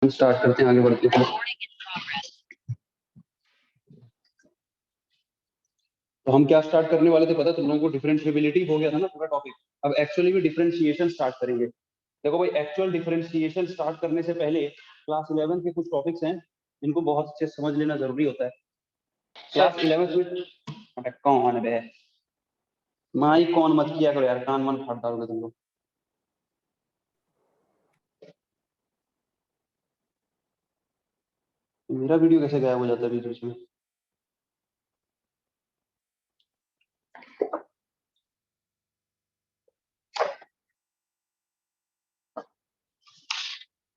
Start करते हैं, आगे बढ़ते हैं। तो हम क्या स्टार्ट करने वाले थे पता, तुम लोगों को डिफरेंशिएबिलिटी हो गया था ना पूरा टॉपिक। अब एक्चुअली भी डिफरेंशिएशन स्टार्ट करेंगे। देखो भाई, एक्चुअल डिफरेंशिएशन स्टार्ट करने से पहले क्लास 11 के कुछ टॉपिक्स हैं, इनको बहुत अच्छे से समझ लेना जरूरी होता है। क्लास 11 में अरे कौन बे, माई कौन मत किया करो यार, कान मन फाड़ डालोगे तुम लोग। मेरा वीडियो कैसे गायब हो जाता है बीच बीच में?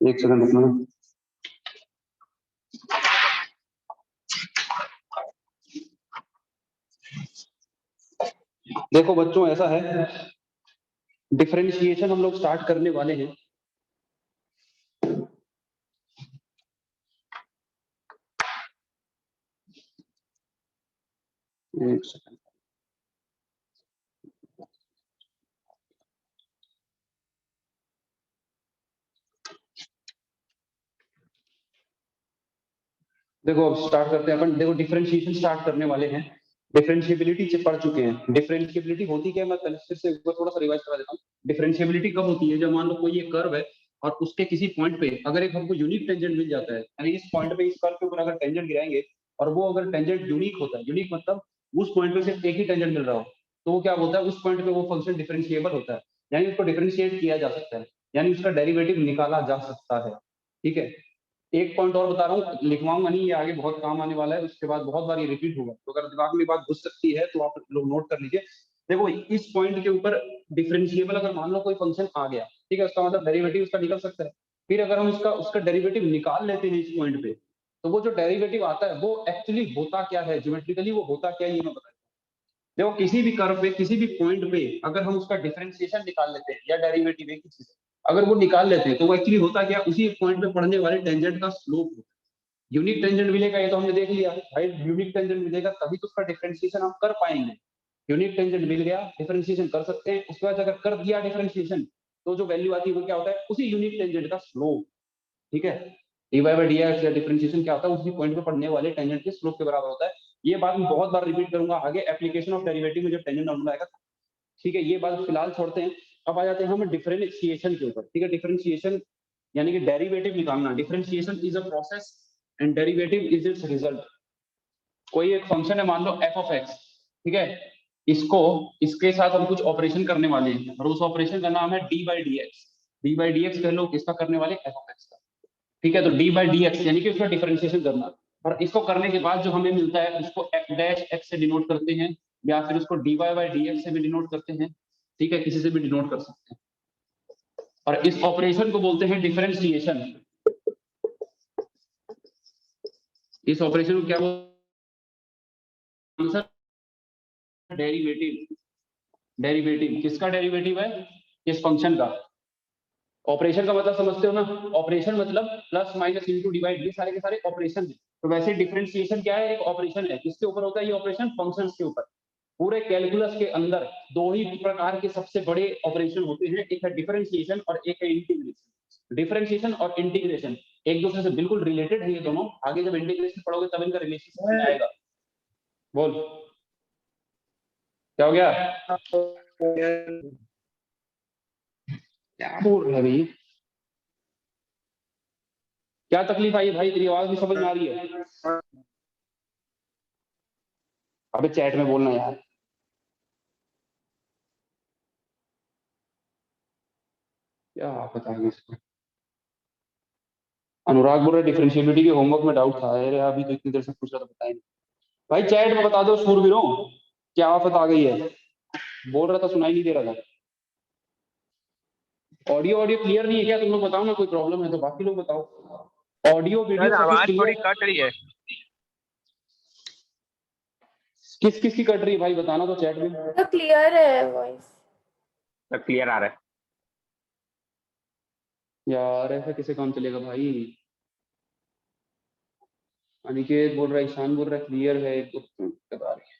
एक सेकंड रुकना। देखो बच्चों, ऐसा है, डिफरेंशिएशन हम लोग स्टार्ट करने वाले हैं। एक सेकंड। देखो अब स्टार्ट करते हैं अपन। देखो डिफरेंशिएशन स्टार्ट करने वाले हैं। डिफरेंशिएबिलिटी से पढ़ चुके हैं। डिफरेंशिएबिलिटी होती क्या है, मैं पहले फिर से एक बार थोड़ा सा रिवाइज करा देता हूँ। डिफरेंशिएबिलिटी कब होती है, जब मान लो कोई एक कर्व है और उसके किसी पॉइंट पे अगर एक हमको यूनिक टेंजेंट मिल जाता है, यानी इस पॉइंट पे इस कर्व के ऊपर अगर टेंजेंट गिराएंगे और वो अगर टेंजेंट यूनिक होता है, यूनिक मतलब उस पॉइंट पे सिर्फ एक ही टेंजेंट मिल रहा हो, तो वो क्या होता है, उस पॉइंट पे वो फंक्शन डिफरेंशिएबल होता है, यानी उसको डिफरेंशिएट किया जा सकता है, यानी उसका डेरिवेटिव निकाला जा सकता है। ठीक है। एक पॉइंट और बता रहा हूँ, लिखवाऊंगा नहीं, ये आगे बहुत काम आने वाला है, उसके बाद बहुत बार ये रिपीट होगा, तो अगर दिमाग में बात घुस सकती है तो आप लोग नोट कर लीजिए। देखो इस पॉइंट के ऊपर डिफरेंशिएबल अगर मान लो कोई फंक्शन आ गया, ठीक है, उसका मतलब डेरिवेटिव उसका निकल सकता है। फिर अगर हम उसका उसका डेरिवेटिव निकाल लेते हैं इस पॉइंट पे, तो वो जो डेरिवेटिव आता है वो एक्चुअली होता क्या है, ज्योमेट्रिकली वो होता क्या है, ये मैं बता। देखो किसी भी कर्व पे किसी भी पॉइंट पे अगर हम उसका डिफरेंशिएशन निकाल लेते हैं या डेरिवेटिव एक ही चीज है, अगर वो निकाल लेते हैं तो वो एक्चुअली होता क्या, उसी पॉइंट पे पड़ने वाले टेंजेंट का स्लोप होता है। यूनिक टेंजेंट मिलेगा, ये तो हमने देख लिया भाई, यूनिक टेंजेंट मिलेगा तभी तो उसका डिफरेंशिएशन हम कर पाएंगे। यूनिक टेंजेंट मिल गया, डिफरेंशिएशन कर सकते हैं, उसके बाद अगर कर दिया डिफरेंशिएशन, तो जो वैल्यू आती है वो क्या होता है, उसी यूनिक टेंजेंट का स्लोप। ठीक है। D y by d x या डिफरेंशिएशन क्या होता है, उसी पॉइंट पे पड़ने वाले टेंजेंट के स्लोप के बराबर होता है। ये बात मैं बहुत बार रिपीट करूंगा आगे, एप्लीकेशन ऑफ डेरिवेटिव में जब टेंजेंट नॉर्मल आएगा। ठीक है, ये बात फिलहाल छोड़ते हैं। अब आ जाते हैं हम डिफरेंशिएशन के ऊपर। ठीक है, डिफरेंशिएशन यानी कि डेरिवेटिव निकालना। Differentiation is a process and derivative is it's result. कोई एक फंक्शन है, मान लो एफ ऑफ एक्स, ठीक है, इसको इसके साथ हम कुछ ऑपरेशन करने वाले हैं और उस ऑपरेशन का नाम है D by d x. D by d x कह लो, किसका करने वाले, एफ ऑफ एक्स का। ठीक है, तो डी बाई डी एक्स यानी कि उसका डिफरेंशिएशन करना। और इसको करने के बाद जो हमें मिलता है उसको एफ डैश एक्स से डिनोट करते हैं, या फिर उसको d y by d x से भी डिनोट करते हैं। ठीक है, किसी से भी डिनोट कर सकते हैं। और इस ऑपरेशन को बोलते हैं डिफरेंशिएशन। इस ऑपरेशन को क्या बोलते हैं, डेरिवेटिव। डेरिवेटिव किसका डेरिवेटिव है, इस फंक्शन का। ऑपरेशन का मतलब समझते हो ना, ऑपरेशन मतलब प्लस माइनस इंटू डिवाइड, ये सारे के सारे ऑपरेशन है। तो वैसे डिफरेंशिएशन क्या है, एक ऑपरेशन है। किसके ऊपर होता है ये ऑपरेशन, फंक्शंस के ऊपर। पूरे कैलकुलस के अंदर दो ही प्रकार के सबसे बड़े ऑपरेशन होते हैं, एक है डिफरेंशिएशन और एक है इंटीग्रेशन। डिफरेंशिएशन और इंटीग्रेशन एक दूसरे से बिल्कुल रिलेटेड है ये दोनों, आगे जब इंटीग्रेशन पढ़ोगे तब इनका रिलेशन समझ में आएगा। बोल क्या हो गया, क्या बोल रहे भाई, क्या तकलीफ आई है भाई, तेरी आवाज भी समझ में आ रही है। अबे चैट में बोलना यार। क्या पता है इसको। अनुराग बोल रहे डिफरेंशिएबिलिटी के होमवर्क में डाउट था, अरे अभी तो इतनी देर से पूछ रहा था, बताया नहीं। भाई चैट में बता दो सूरवीरों, क्या आफत आ गई है। बोल रहा था सुनाई नहीं दे रहा था। ऑडियो ऑडियो क्लियर नहीं है क्या, तुम लोग बताओ ना, कोई प्रॉब्लम है तो बाकी लोग बताओ। ऑडियो वीडियो सर सब कुछ आवाज थोड़ी क्लियर। कट रही है। किस किस की कट रही है भाई, बताना तो चैट में। तो क्लियर है वॉइस। सर क्लियर आ रहा है। यार ऐसा कैसे काम चलेगा भाई। अनिकेत बोल रहा है, ईशान बोल रहा है क्लियर है, एक दो बता रही है।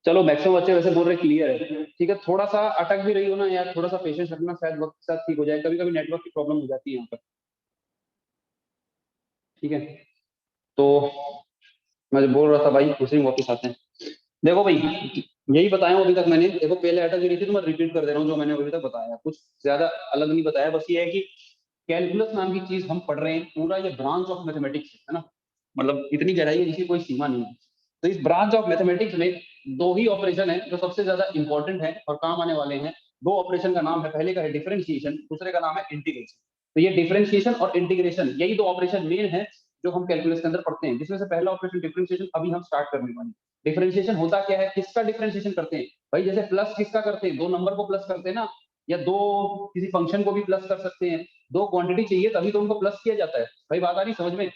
चलो मैक्सिमम बच्चे वैसे बोल रहे क्लियर है, ठीक है। थोड़ा सा अटक भी रही हो ना यार, थोड़ा सा पेशेंस रखना, शायद वक्त के साथ ठीक हो जाए। कभी कभी नेटवर्क की प्रॉब्लम हो जाती है यहाँ पर, ठीक है। तो मैं जो बोल रहा था भाई, उसी में वापस आते हैं। देखो भाई, यही बताया हूँ अभी तक मैंने। देखो पहले अटक गई थी तो मैं रिपीट कर दे रहा हूँ जो मैंने अभी तक बताया, कुछ ज्यादा अलग नहीं बताया। बस ये है कि कैलकुलस नाम की चीज हम पढ़ रहे हैं, पूरा ये ब्रांच ऑफ मैथमेटिक्स है ना, मतलब इतनी गहराई है जिसकी कोई सीमा नहीं है। तो इस ब्रांच ऑफ मैथमेटिक्स में दो ही ऑपरेशन है जो सबसे ज्यादा इंपॉर्टेंट है और काम आने वाले हैं। दो ऑपरेशन का नाम है, पहले का है डिफरेंशिएशन, दूसरे का नाम है इंटीग्रेशन। तो ये डिफरेंशिएशन और इंटीग्रेशन, यही दो ऑपरेशन मेन है जो हम कैलकुलस के अंदर पढ़ते हैं, जिसमें से पहला ऑपरेशन डिफरेंशिएशन अभी हम स्टार्ट करने वाले हैं। डिफरेंशिएशन होता क्या है, किसका डिफरेंशिएशन करते हैं भाई? जैसे प्लस किसका करते हैं, दो नंबर को प्लस करते हैं ना, या दो किसी फंक्शन को भी प्लस कर सकते हैं। दो क्वांटिटी चाहिए तभी तो उनको प्लस किया जाता है भाई, बात आ रही समझ में?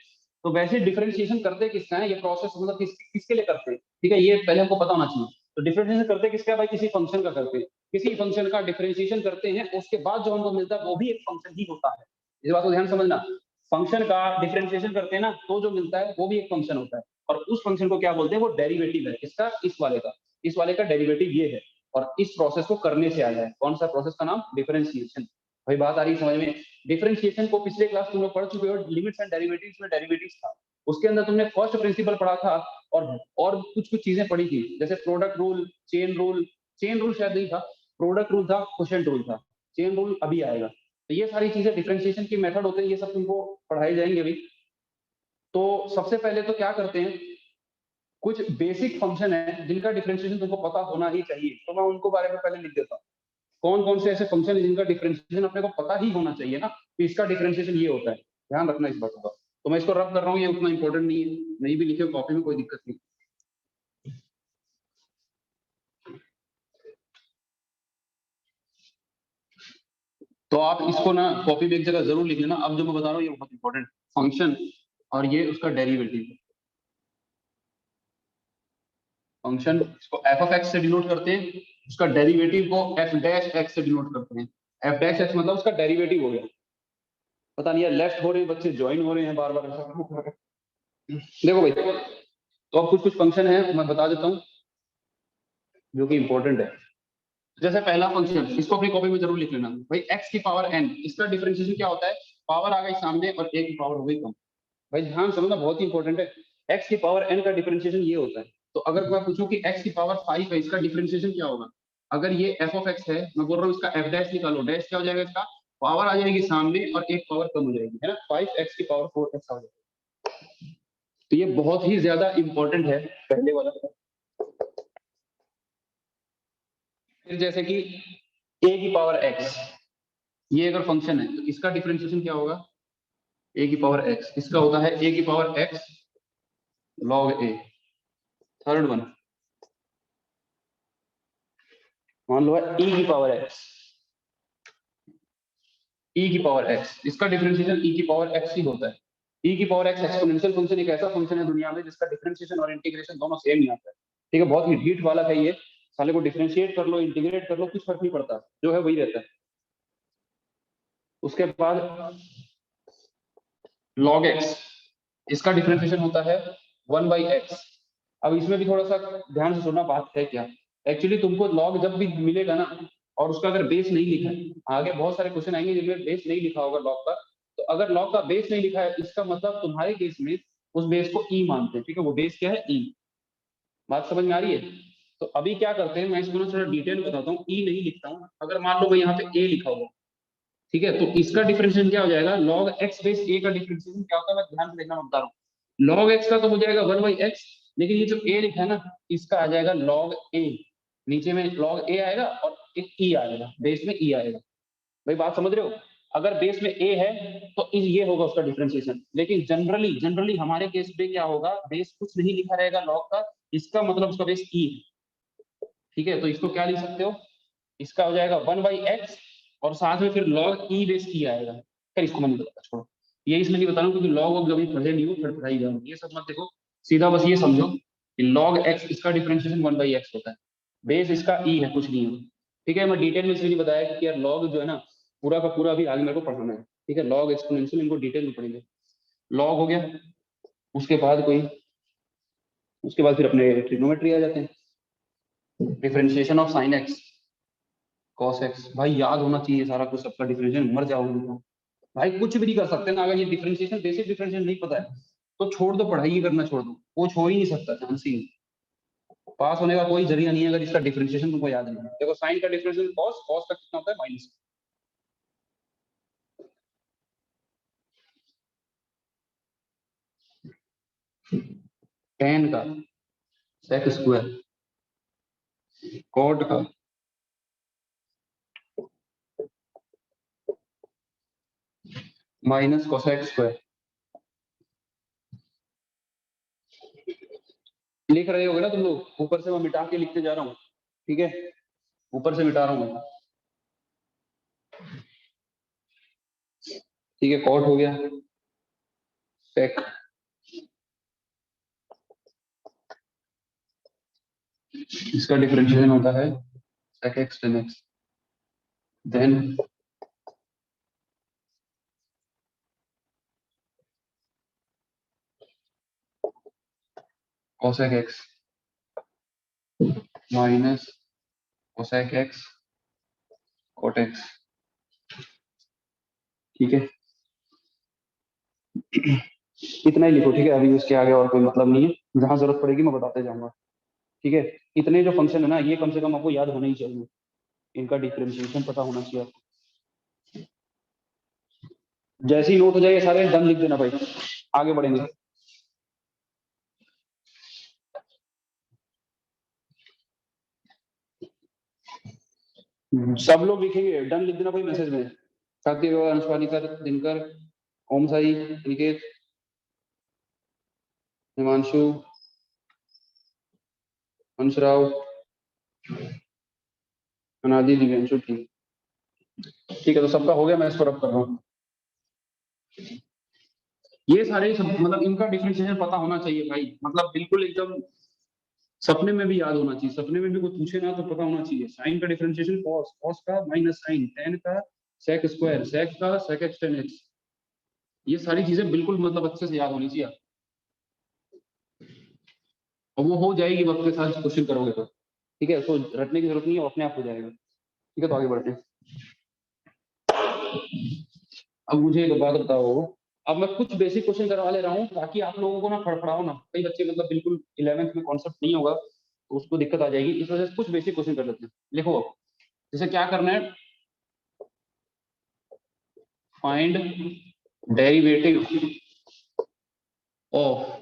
तो वैसे डिफरेंशिएशन करते किसका है, ये प्रोसेस मतलब किसके लिए करते हैं, ठीक है, ये पहले हमको पता होना चाहिए। तो डिफरेंशिएशन करते किसका है भाई? किसी फंक्शन का करते हैं। किसी फंक्शन का डिफरेंशिएशन करते हैं, उसके बाद जो हमको मिलता है वो भी एक फंक्शन ही होता है। इस बात को ध्यान समझना, फंक्शन का डिफरेंशिएशन करते हैं ना तो जो मिलता है वो भी एक फंक्शन होता है। और उस फंक्शन को क्या बोलते हैं? वो डेरिवेटिव है। इसका, इस वाले का, इस वाले का डेरिवेटिव ये है। और इस प्रोसेस को करने से आया है, कौन सा प्रोसेस का नाम? डिफरेंशिएशन। भाई बात आ रही समझ में? डिफरेंशिएशन को पिछले क्लास तुम लोग पढ़ चुके हो, लिमिट्स एंड डेरिवेटिव्स में डेरिवेटिव्स था, उसके अंदर तुमने फर्स्ट प्रिंसिपल पढ़ा था। और कुछ कुछ चीजें पढ़ी थी, जैसे product rule, chain rule. Chain rule शायद नहीं था, प्रोडक्ट रूल था, क्वोशिएंट रूल था। चेन रूल अभी आएगा। तो ये सारी चीजें डिफरेंशिएशन की मेथड होते हैं, ये सब तुमको पढ़ाई जाएंगे अभी। तो सबसे पहले तो क्या करते हैं, कुछ बेसिक फंक्शन है जिनका डिफरेंशिएशन तुमको पता होना ही चाहिए, तो मैं उनको बारे में पहले लिख देता हूँ। कौन कौन से ऐसे फंक्शन है जिनका डिफरेंशिएशन अपने को पता ही होना चाहिए ना, कि इसका डिफरेंशिएशन ये होता है, ध्यान रखना इस बात का। तो मैं इसको रब कर रहा हूँ, ये उतना इंपॉर्टेंट नहीं है, नहीं भी लिखे कॉपी में कोई दिक्कत नहीं। तो आप इसको ना कॉपी में एक जगह जरूर लिख लेना। अब जो मैं बता रहा हूँ ये बहुत इंपॉर्टेंट फंक्शन, और ये उसका डेरिवेटिव। फंक्शन इसको एफ ऑफ एक्स से डिनोट करते हैं, उसका डेरिवेटिव को एफ डैश एक्स से डिनोट करते हैं। एफ डैश एक्स मतलब उसका डेरिवेटिव हो गया। पता नहीं यार, लेफ्ट हो रहे हैं बच्चे, ज्वाइन हो रहे हैं बार बार, ऐसा। देखो भाई, तो अब कुछ कुछ फंक्शन है मैं बता देता हूँ जो कि इंपॉर्टेंट है। जैसे पहला फंक्शन, इसको अपनी कॉपी में जरूर लिख लेना भाई, एक्स की पावर एन, इसका डिफरेंशिएशन क्या होता है? पावर आ गई सामने और एक की पावर हो गई कम। भाई ध्यान समझना, बहुत ही इंपॉर्टेंट है। एक्स की पावर एन का डिफरेंशिएशन ये होता है। तो अगर मैं पूछूं कि एक्स की पावर 5 है, इसका डिफरेंशिएशन क्या होगा? अगर ये एफ ऑफ एक्स है, मैं बोल रहा हूँ इसका एफ डैश निकालो, डैश क्या हो जाएगा? इसका पावर आ जाएगी सामने और एक पावर कम हो जाएगी, है ना, 5x की पावर 4x आ जाएगी। तो ये बहुत ही ज्यादा इंपॉर्टेंट है पहले वाला। फिर जैसे कि a की पावर x, ये अगर फंक्शन है तो इसका डिफरेंशिएशन क्या होगा? a की पावर x, इसका होता है a की power x log a। Third one मान लो है e की पावर x, e की पावर x, इसका डिफरेंशिएशन e की पावर x ही होता है। e की पावर x एक्सपोनेंशियल फंक्शन एक ऐसा फंक्शन है दुनिया में जिसका डिफरेंशिएशन और इंटीग्रेशन दोनों सेम ही आता है, ठीक है। बहुत ही हीट वाला है ये, साले को डिफरेंशिएट कर लो, इंटीग्रेट कर लो, कुछ फर्क नहीं पड़ता, जो है वही रहता है। उसके बाद log x, इसका डिफरेंशिएशन होता है 1/x। अब इसमें भी थोड़ा सा ध्यान से सुनना, बात है क्या एक्चुअली, तुमको log जब भी मिलेगा ना, और उसका अगर बेस नहीं लिखा है, आगे बहुत सारे क्वेश्चन आएंगे जिनमें बेस नहीं लिखा होगा log का, तो अगर log का बेस नहीं लिखा है, इसका मतलब तुम्हारे केस में उस बेस को e मानते हैं, ठीक है। वो बेस क्या है? e। बात समझ में आ रही है? तो अभी क्या करते हैं, मैं इसको ना थोड़ा डिटेल बताता हूँ। e नहीं लिखता हूँ, अगर मान लो मैं यहाँ पे a लिखा हुआ, ठीक है, तो इसका डिफरेंशिएशन क्या हो जाएगा? log x बेस a का डिफरेंशिएशन क्या होता है, मैं ध्यान से देखना, मैं बता रहा हूँ। log x का तो हो जाएगा 1/x, लेकिन ये जो a लिखा है ना, इसका आ जाएगा log a। नीचे में log a आएगा और एक e आएगा, बेस में e आएगा। भाई बात समझ रहे हो? अगर बेस में a है तो ये होगा उसका डिफरेंशिएशन। लेकिन जनरली जनरली हमारे केस में क्या होगा, बेस कुछ नहीं लिखा रहेगा log का, इसका मतलब उसका बेस e है, ठीक है। तो इसको क्या लिख सकते हो, इसका हो जाएगा 1/x और साथ में फिर log e बेस e आएगा। खैर इसको मैं नहीं बताता, छोड़ो। ये इसलिए नहीं बता रहा हूँ क्योंकि log वॉग कभी पढ़े नहीं हो, फिर पढ़ाई जाओ, ये सब मत देखो। सीधा बस ये समझो कि log x इसका डिफरेंशिएशन 1/x होता है, बेस इसका e है, कुछ नहीं है, ठीक है। मैं डिटेल में इसलिए नहीं बताया क्योंकि यार log जो है ना, पूरा का पूरा अभी आगे मेरे को पढ़ाना है, ठीक है। log एक्सपोनेंशियल इनको डिटेल में पढ़ेंगे। log हो गया, उसके बाद फिर अपने ट्रिग्नोमेट्री आ जाते हैं। Differentiation of sine x cos x. भाई याद होना चाहिए सारा कुछ, सबका डिफरेंशिएशन, मर जाओगे तो भाई कुछ भी नहीं कर सकते ना। अगर ये डिफरेंशिएशन, बेसिक डिफरेंशिएशन नहीं पता है तो छोड़ दो, पढ़ाई ही करना छोड़ दो, कुछ हो ही नहीं सकता, चांस ही नहीं। पास होने का कोई जरिया नहीं है अगर इसका डिफरेंशिएशन तुमको याद नहीं है। देखो साइन का डिफरेंशिएशन कॉस, कॉस का कितना होता है माइनस, टेन का सेक स्क्वायर, कॉट का माइनस कोसेक स्क्वायर। लिख रहे होगे ना तुम लोग, ऊपर से मैं मिटा के लिखते जा रहा हूँ, ठीक है, ऊपर से मिटा रहा हूँ मैं। ठीक है, कॉट हो गया, सेक, इसका डिफरेंशिएशन होता है sec x tan x, then cosec x minus cosec x cot x. ठीक है, इतना ही लिखो, ठीक है, अभी उसके आगे और कोई मतलब नहीं है, जहां जरूरत पड़ेगी मैं बताते जाऊंगा। ठीक है, इतने जो फंक्शन है ना, ये कम से कम आपको याद होना ही चाहिए, इनका डिफरेंशिएशन पता होना चाहिए आपको। जैसे ही नोट हो जाए सारे डन लिख देना भाई, आगे बढ़ेंगे। सब लोग लिखेंगे, डन लिख देना भाई मैसेज में। साथी अंशवानिकर, दिनकर, ओम साई, निकेत, हिमांशु, अंशराव, अनादि, दिव्यांशु। ठीक, ठीक है, तो सबका हो गया, मैं इसको रब कर रहा हूँ। ये सारे सब मतलब इनका डिफरेंशिएशन पता होना चाहिए भाई, मतलब बिल्कुल एकदम सपने में भी याद होना चाहिए, सपने में भी कोई पूछे ना तो पता होना चाहिए। साइन का डिफरेंशिएशन कॉस, कॉस का माइनस साइन, टेन का सेक स्क्वायर, सेक का सेक एक्स टेन एक्स। ये सारी चीजें बिल्कुल मतलब अच्छे से याद होनी चाहिए, और वो हो जाएगी वक्त के साथ क्वेश्चन करोगे तो। ठीक है, तो रटने की जरूरत नहीं है, अपने आप हो जाएगा। ठीक है, तो आगे बढ़ते हैं। अब मुझे एक बात बताओ, अब मैं कुछ बेसिक क्वेश्चन करवा ले रहा हूँ ताकि आप लोगों को ना फड़फड़ाओ ना, कई बच्चे मतलब बिल्कुल 11th में कॉन्सेप्ट नहीं होगा तो उसको दिक्कत आ जाएगी, इस वजह से कुछ बेसिक क्वेश्चन कर लेते हैं। लिखो, जैसे क्या करना है, फाइंड डेरिवेटिव ऑफ,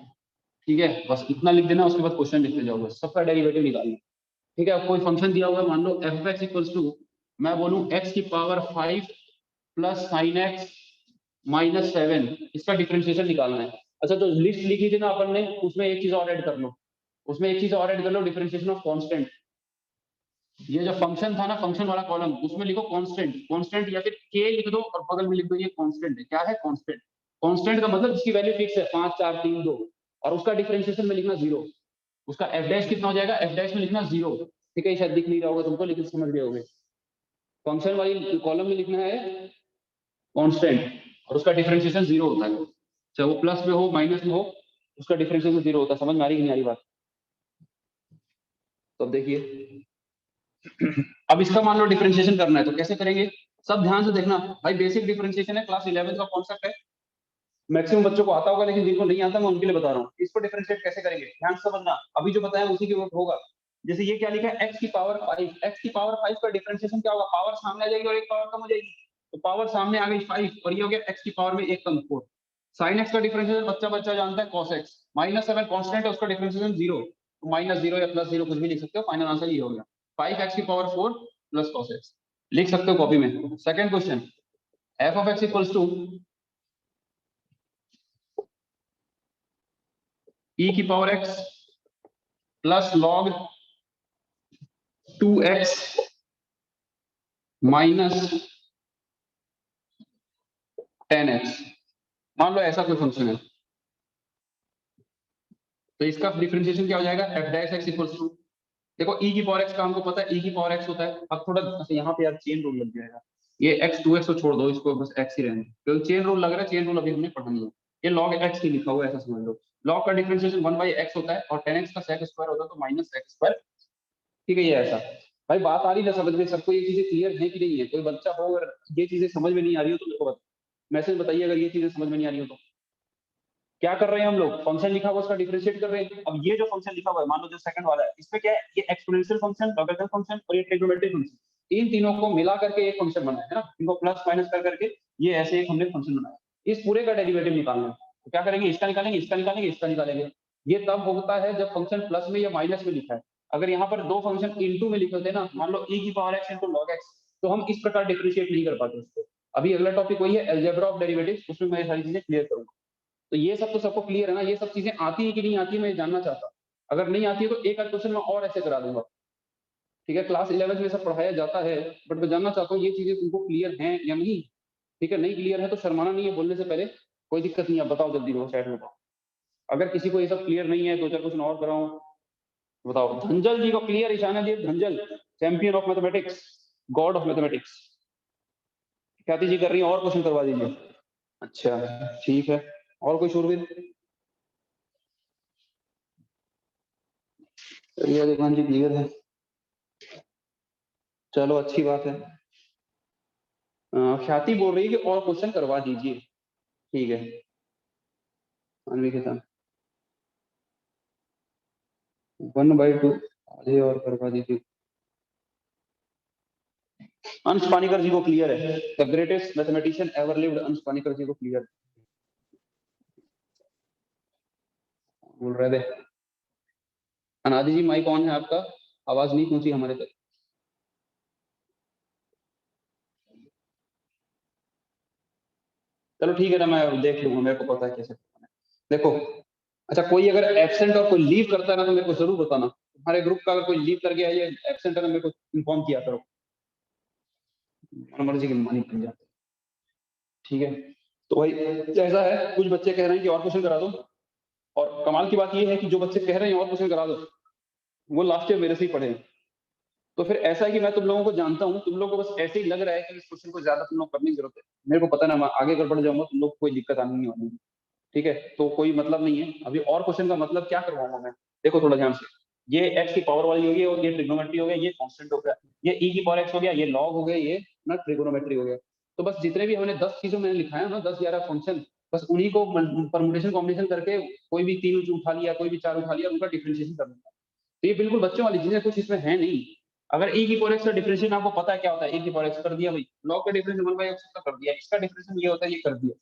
ठीक है, बस इतना लिख देना, उसके बाद क्वेश्चन लिखते जाओ, बस सबका डेरिवेटिव निकालना। ठीक है, अब कोई फंक्शन दिया हुआ है, मान लो एफ एक्स इक्वल्स टू, मैं बोलूं एक्स की power 5 plus sine x minus 7, इसका डिफरेंशिएशन निकालना है। अच्छा, तो लिस्ट लिखी थी ना अपन ने, उसमें एक चीज और ऐड कर लो, उसमें एक चीज और ऐड कर लो, डिफरेंशिएशन ऑफ कांस्टेंट। ये जो फंक्शन था ना, फंक्शन वाला कॉलम, उसमें लिखो कांस्टेंट, कांस्टेंट या फिर के लिख दो और बगल में लिख दो ये कांस्टेंट है। क्या है कांस्टेंट? कांस्टेंट का मतलब जिसकी वैल्यू फिक्स है, 5 4 3 2, और उसका डिफरेंशिएशन में लिखना 0। उसका एफ डैश कितना हो जाएगा, एफ डैश में लिखना 0। ठीक है, शायद दिख नहीं रहा होगा तुमको लेकिन समझ गए होगे। फंक्शन वाली कॉलम में लिखना है कांस्टेंट और उसका डिफरेंशिएशन 0 होता है, चाहे वो प्लस में हो माइनस में हो, उसका डिफरेंशिएशन 0 होता है। समझ में आ रही कि नहीं आ रही बात? तो अब देखिए, अब इसका मान लो डिफरेंशिएशन करना है तो कैसे करेंगे, सब ध्यान से देखना भाई। बेसिक डिफरेंशिएशन है, क्लास 11 का कॉन्सेप्ट है, मैक्सिमम बच्चों को आता होगा, लेकिन जिनको नहीं आता मैं उनके लिए बता रहा हूँ। इसको डिफरेंशिएट कैसे करेंगे, ध्यान से समझना, अभी जो बताया उसी के ऊपर होगा। जैसे ये क्या लिखा है, x की पावर 5, x की पावर 5 का डिफरेंशिएशन क्या होगा, पावर सामने आ जाएगी और एक पावर कम हो जाएगी, तो पावर सामने आ गई 5 और ये हो गया x की पावर में एक कम 4। साइन x का डिफरेंशिएशन बच्चा बच्चा जानता है cos x, माइनस 7 कांस्टेंट है, उसका डिफरेंशिएशन 0, तो माइनस 0 या प्लस 0 कुछ भी लिख सकते हो, फाइनल आंसर ये हो गया 5x की पावर 4 प्लस cos x। लिख सकते हो कॉपी में। Second question, f of x equals to e की power x plus log 2x minus 10x। मान लो ऐसा कोई फंक्शन है, तो इसका डिफरेंशिएशन क्या हो जाएगा, f dash x equals to, देखो e की पावर x का हमको पता है, e की पावर x होता है। अब थोड़ा यहाँ पे यार चेन रूल लग जाएगा, ये x 2x को छोड़ दो, इसको बस x ही रहने दो, क्योंकि चेन रूल लग रहा है, चेन रूल अभी हमने पढ़ा नहीं है। ये log x ही लिखा हुआ है, ऐसा समझ लो। log का डिफरेंशिएशन 1/x होता है और 10x का sec स्क्वायर होता है, तो माइनस sec स्क्वायर। ठीक है, ये ऐसा भाई बात आ रही है समझ में, सबको ये चीजें क्लियर है कि नहीं है? कोई बच्चा हो अगर ये चीजें समझ में नहीं आ रही हो तो मेरे को मैसेज बताइए अगर ये चीजें समझ में नहीं आ रही हो तो। क्या कर रहे हैं हम लोग, फंक्शन लिखा हुआ उसका डिफरेंशिएट कर रहे हैं। अब ये जो फंक्शन लिखा हुआ है, मान लो जो सेकंड वाला है, इसमें क्या है, ये एक्सपोनेंशियल फंक्शन, लॉगरिथम फंक्शन और ये ट्रिग्नोमेट्रिक फंक्शन, इन तीनों को मिला करके एक फंक्शन बनाया है ना, इनको प्लस माइनस कर करके ये ऐसे एक हमने फंक्शन बनाया। इस पूरे का डेरिवेटिव निकालना है तो क्या करेंगे, इसका निकालेंगे, इसका निकालेंगे, इसका निकालेंगे। ये तब होता है जब फंक्शन प्लस में या माइनस में लिखा है। अगर यहाँ पर दो फंक्शन इनटू में लिखे होते ना, मान लो e की power x into log x, तो हम इस प्रकार डिफरेंशिएट नहीं कर पाते उसको। अभी अगला टॉपिक वही है अलजेब्रा ऑफ डेरिवेटिव्स, उसमें मैं ये सारी चीजें क्लियर करूंगा। तो ये सब तो सबको क्लियर है ना, ये सब चीजें आती है कि नहीं आती है मैं जानना चाहता। अगर नहीं आती है तो एक आध क्वेश्चन मैं और ऐसे करा दूंगा। ठीक है, क्लास 11 में सब पढ़ाया जाता है, बट मैं जानना चाहता हूँ ये चीजें तुमको क्लियर हैं या नहीं। ठीक है, नहीं क्लियर है तो शर्माना नहीं है बोलने से पहले, कोई दिक्कत नहीं है, बताओ जल्दी बताओ, चैट में बताओ। अगर किसी को ये सब क्लियर नहीं है, दो चार क्वेश्चन और कराऊं, बताओ। धंजल जी को clear, Ishana ji, Dhanjal champion of mathematics, god of mathematics. Khyati ji कर रही है, और क्वेश्चन करवा दीजिए। अच्छा ठीक है, और कोई शूरवीर? रिया देवान जी क्लियर है, चलो अच्छी बात है। ख्याति बोल रही है कि और क्वेश्चन करवा दीजिए। ठीक है, अनवी के साथ 1/2 आधे और करवा दीजिए। अंश पानीकर जी को क्लियर है, the greatest mathematician ever lived, अंश पानीकर जी को क्लियर बोल रहे थे। अनादि जी माइक ऑन है आपका, आवाज नहीं पहुंची हमारे तक। चलो ठीक है ना, मैं देख लूंगा, मेरे को पता है कैसे करना है। देखो, अच्छा कोई अगर एब्सेंट और कोई लीव करता है ना तो मेरे को जरूर बताना। तुम्हारे ग्रुप का अगर कोई लीव कर गया है या एब्सेंट है ना, मेरे को इन्फॉर्म किया करो, मर्जी की मानी बन जाती है। ठीक है, तो भाई ऐसा है, कुछ बच्चे कह रहे हैं कि और क्वेश्चन करा दो, और कमाल की बात ये है कि जो बच्चे कह रहे हैं और क्वेश्चन करा दो, वो लास्ट ईयर मेरे से ही पढ़े हैं। तो फिर ऐसा है कि मैं तुम लोगों को जानता हूँ, तुम लोगों को बस ऐसे ही लग रहा है कि इस क्वेश्चन को ज्यादा तुम लोग करने की जरूरत है। मेरे को पता ना, मैं आगे अगर बढ़ जाऊंगा तुम लोग को कोई दिक्कत आनी नहीं वाली। ठीक है, तो कोई मतलब नहीं है अभी और क्वेश्चन का मतलब क्या करवाऊंगा मैं। देखो थोड़ा ध्यान से, ये x की पावर वाली होगी और ये ट्रिग्नोमेट्री हो गया, ये कांस्टेंट हो गया, ये e की पावर x हो गया, ये log हो गया, ये ना ट्रिग्नोमेट्री हो गया। तो बस जितने भी हमने 10 चीजों में लिखा है ना, 10-11 फंक्शन, बस उन्हीं को परमुटेशन कॉम्बिनेशन करके कोई भी 3 उठा लिया, कोई भी 4 उठा लिया, उनका डिफरेंशिएशन कर दूंगा। तो ये बिल्कुल बच्चों वाली चीजें, कुछ इसमें है नहीं। अगर e की पावर x का डिफरेंशिएशन आपको पता है क्या होता है, e की पावर x कर दिया भाई, log का डिफरेंशिएशन 1/x का कर दिया, इसका डिफरेंशिएशन ये होता है, ये कर दिया।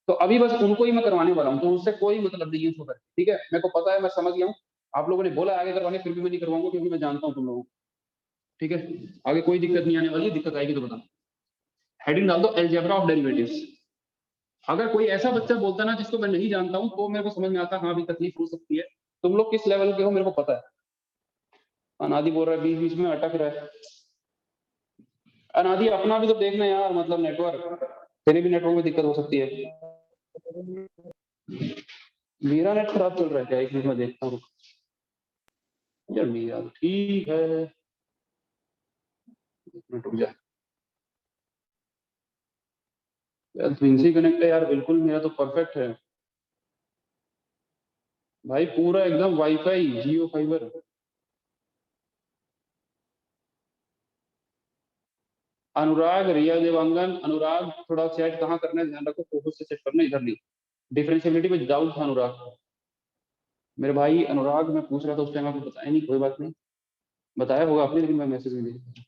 तो अभी बस उनको ही मैं करवाने वाला हूँ, तो उससे कोई मतलब नहीं है उसको करके। ठीक है, मेरे को पता है, मैं समझ गया हूँ, आप लोगों ने बोला आगे करवाने, फिर भी मैं नहीं करवाऊंगा क्योंकि मैं जानता हूँ तुम लोगों को। ठीक है, आगे कोई दिक्कत नहीं आने वाली है, दिक्कत आएगी तो बताना। हेडिंग डाल दो अलजेब्रा ऑफ डेरिवेटिव्स। अगर कोई ऐसा बच्चा बोलता ना जिसको मैं नहीं जानता हूँ, तो मेरे को समझ में आता हाँ अभी तकलीफ हो सकती है। तुम लोग किस लेवल के हो मेरे को पता है। अनादि बोल रहा है बीच बीच में अटक रहा है। अनादि अपना भी तो देखना यार, मतलब नेटवर्क, तेरे भी नेटवर्क में दिक्कत हो सकती है। मेरा नेट खराब चल रहा है क्या, एक मिनट में देखता हूँ यार। मेरा तो ठीक है, एक मिनट रुक जा यार। ट्विंसी कनेक्ट है यार, बिल्कुल मेरा तो परफेक्ट है भाई, पूरा एकदम वाईफाई जियो फाइबर। अनुराग, रिया देवांगन, अनुराग थोड़ा चैट कहाँ करना है ध्यान रखो, फोकस से चेक करना, इधर नहीं। डिफरेंशियबिलिटी में डाउट था अनुराग, मेरे भाई अनुराग, मैं पूछ रहा था उस टाइम आपको बताया नहीं, कोई बात नहीं, बताया होगा आपने, लेकिन मैं मैसेज में देखा।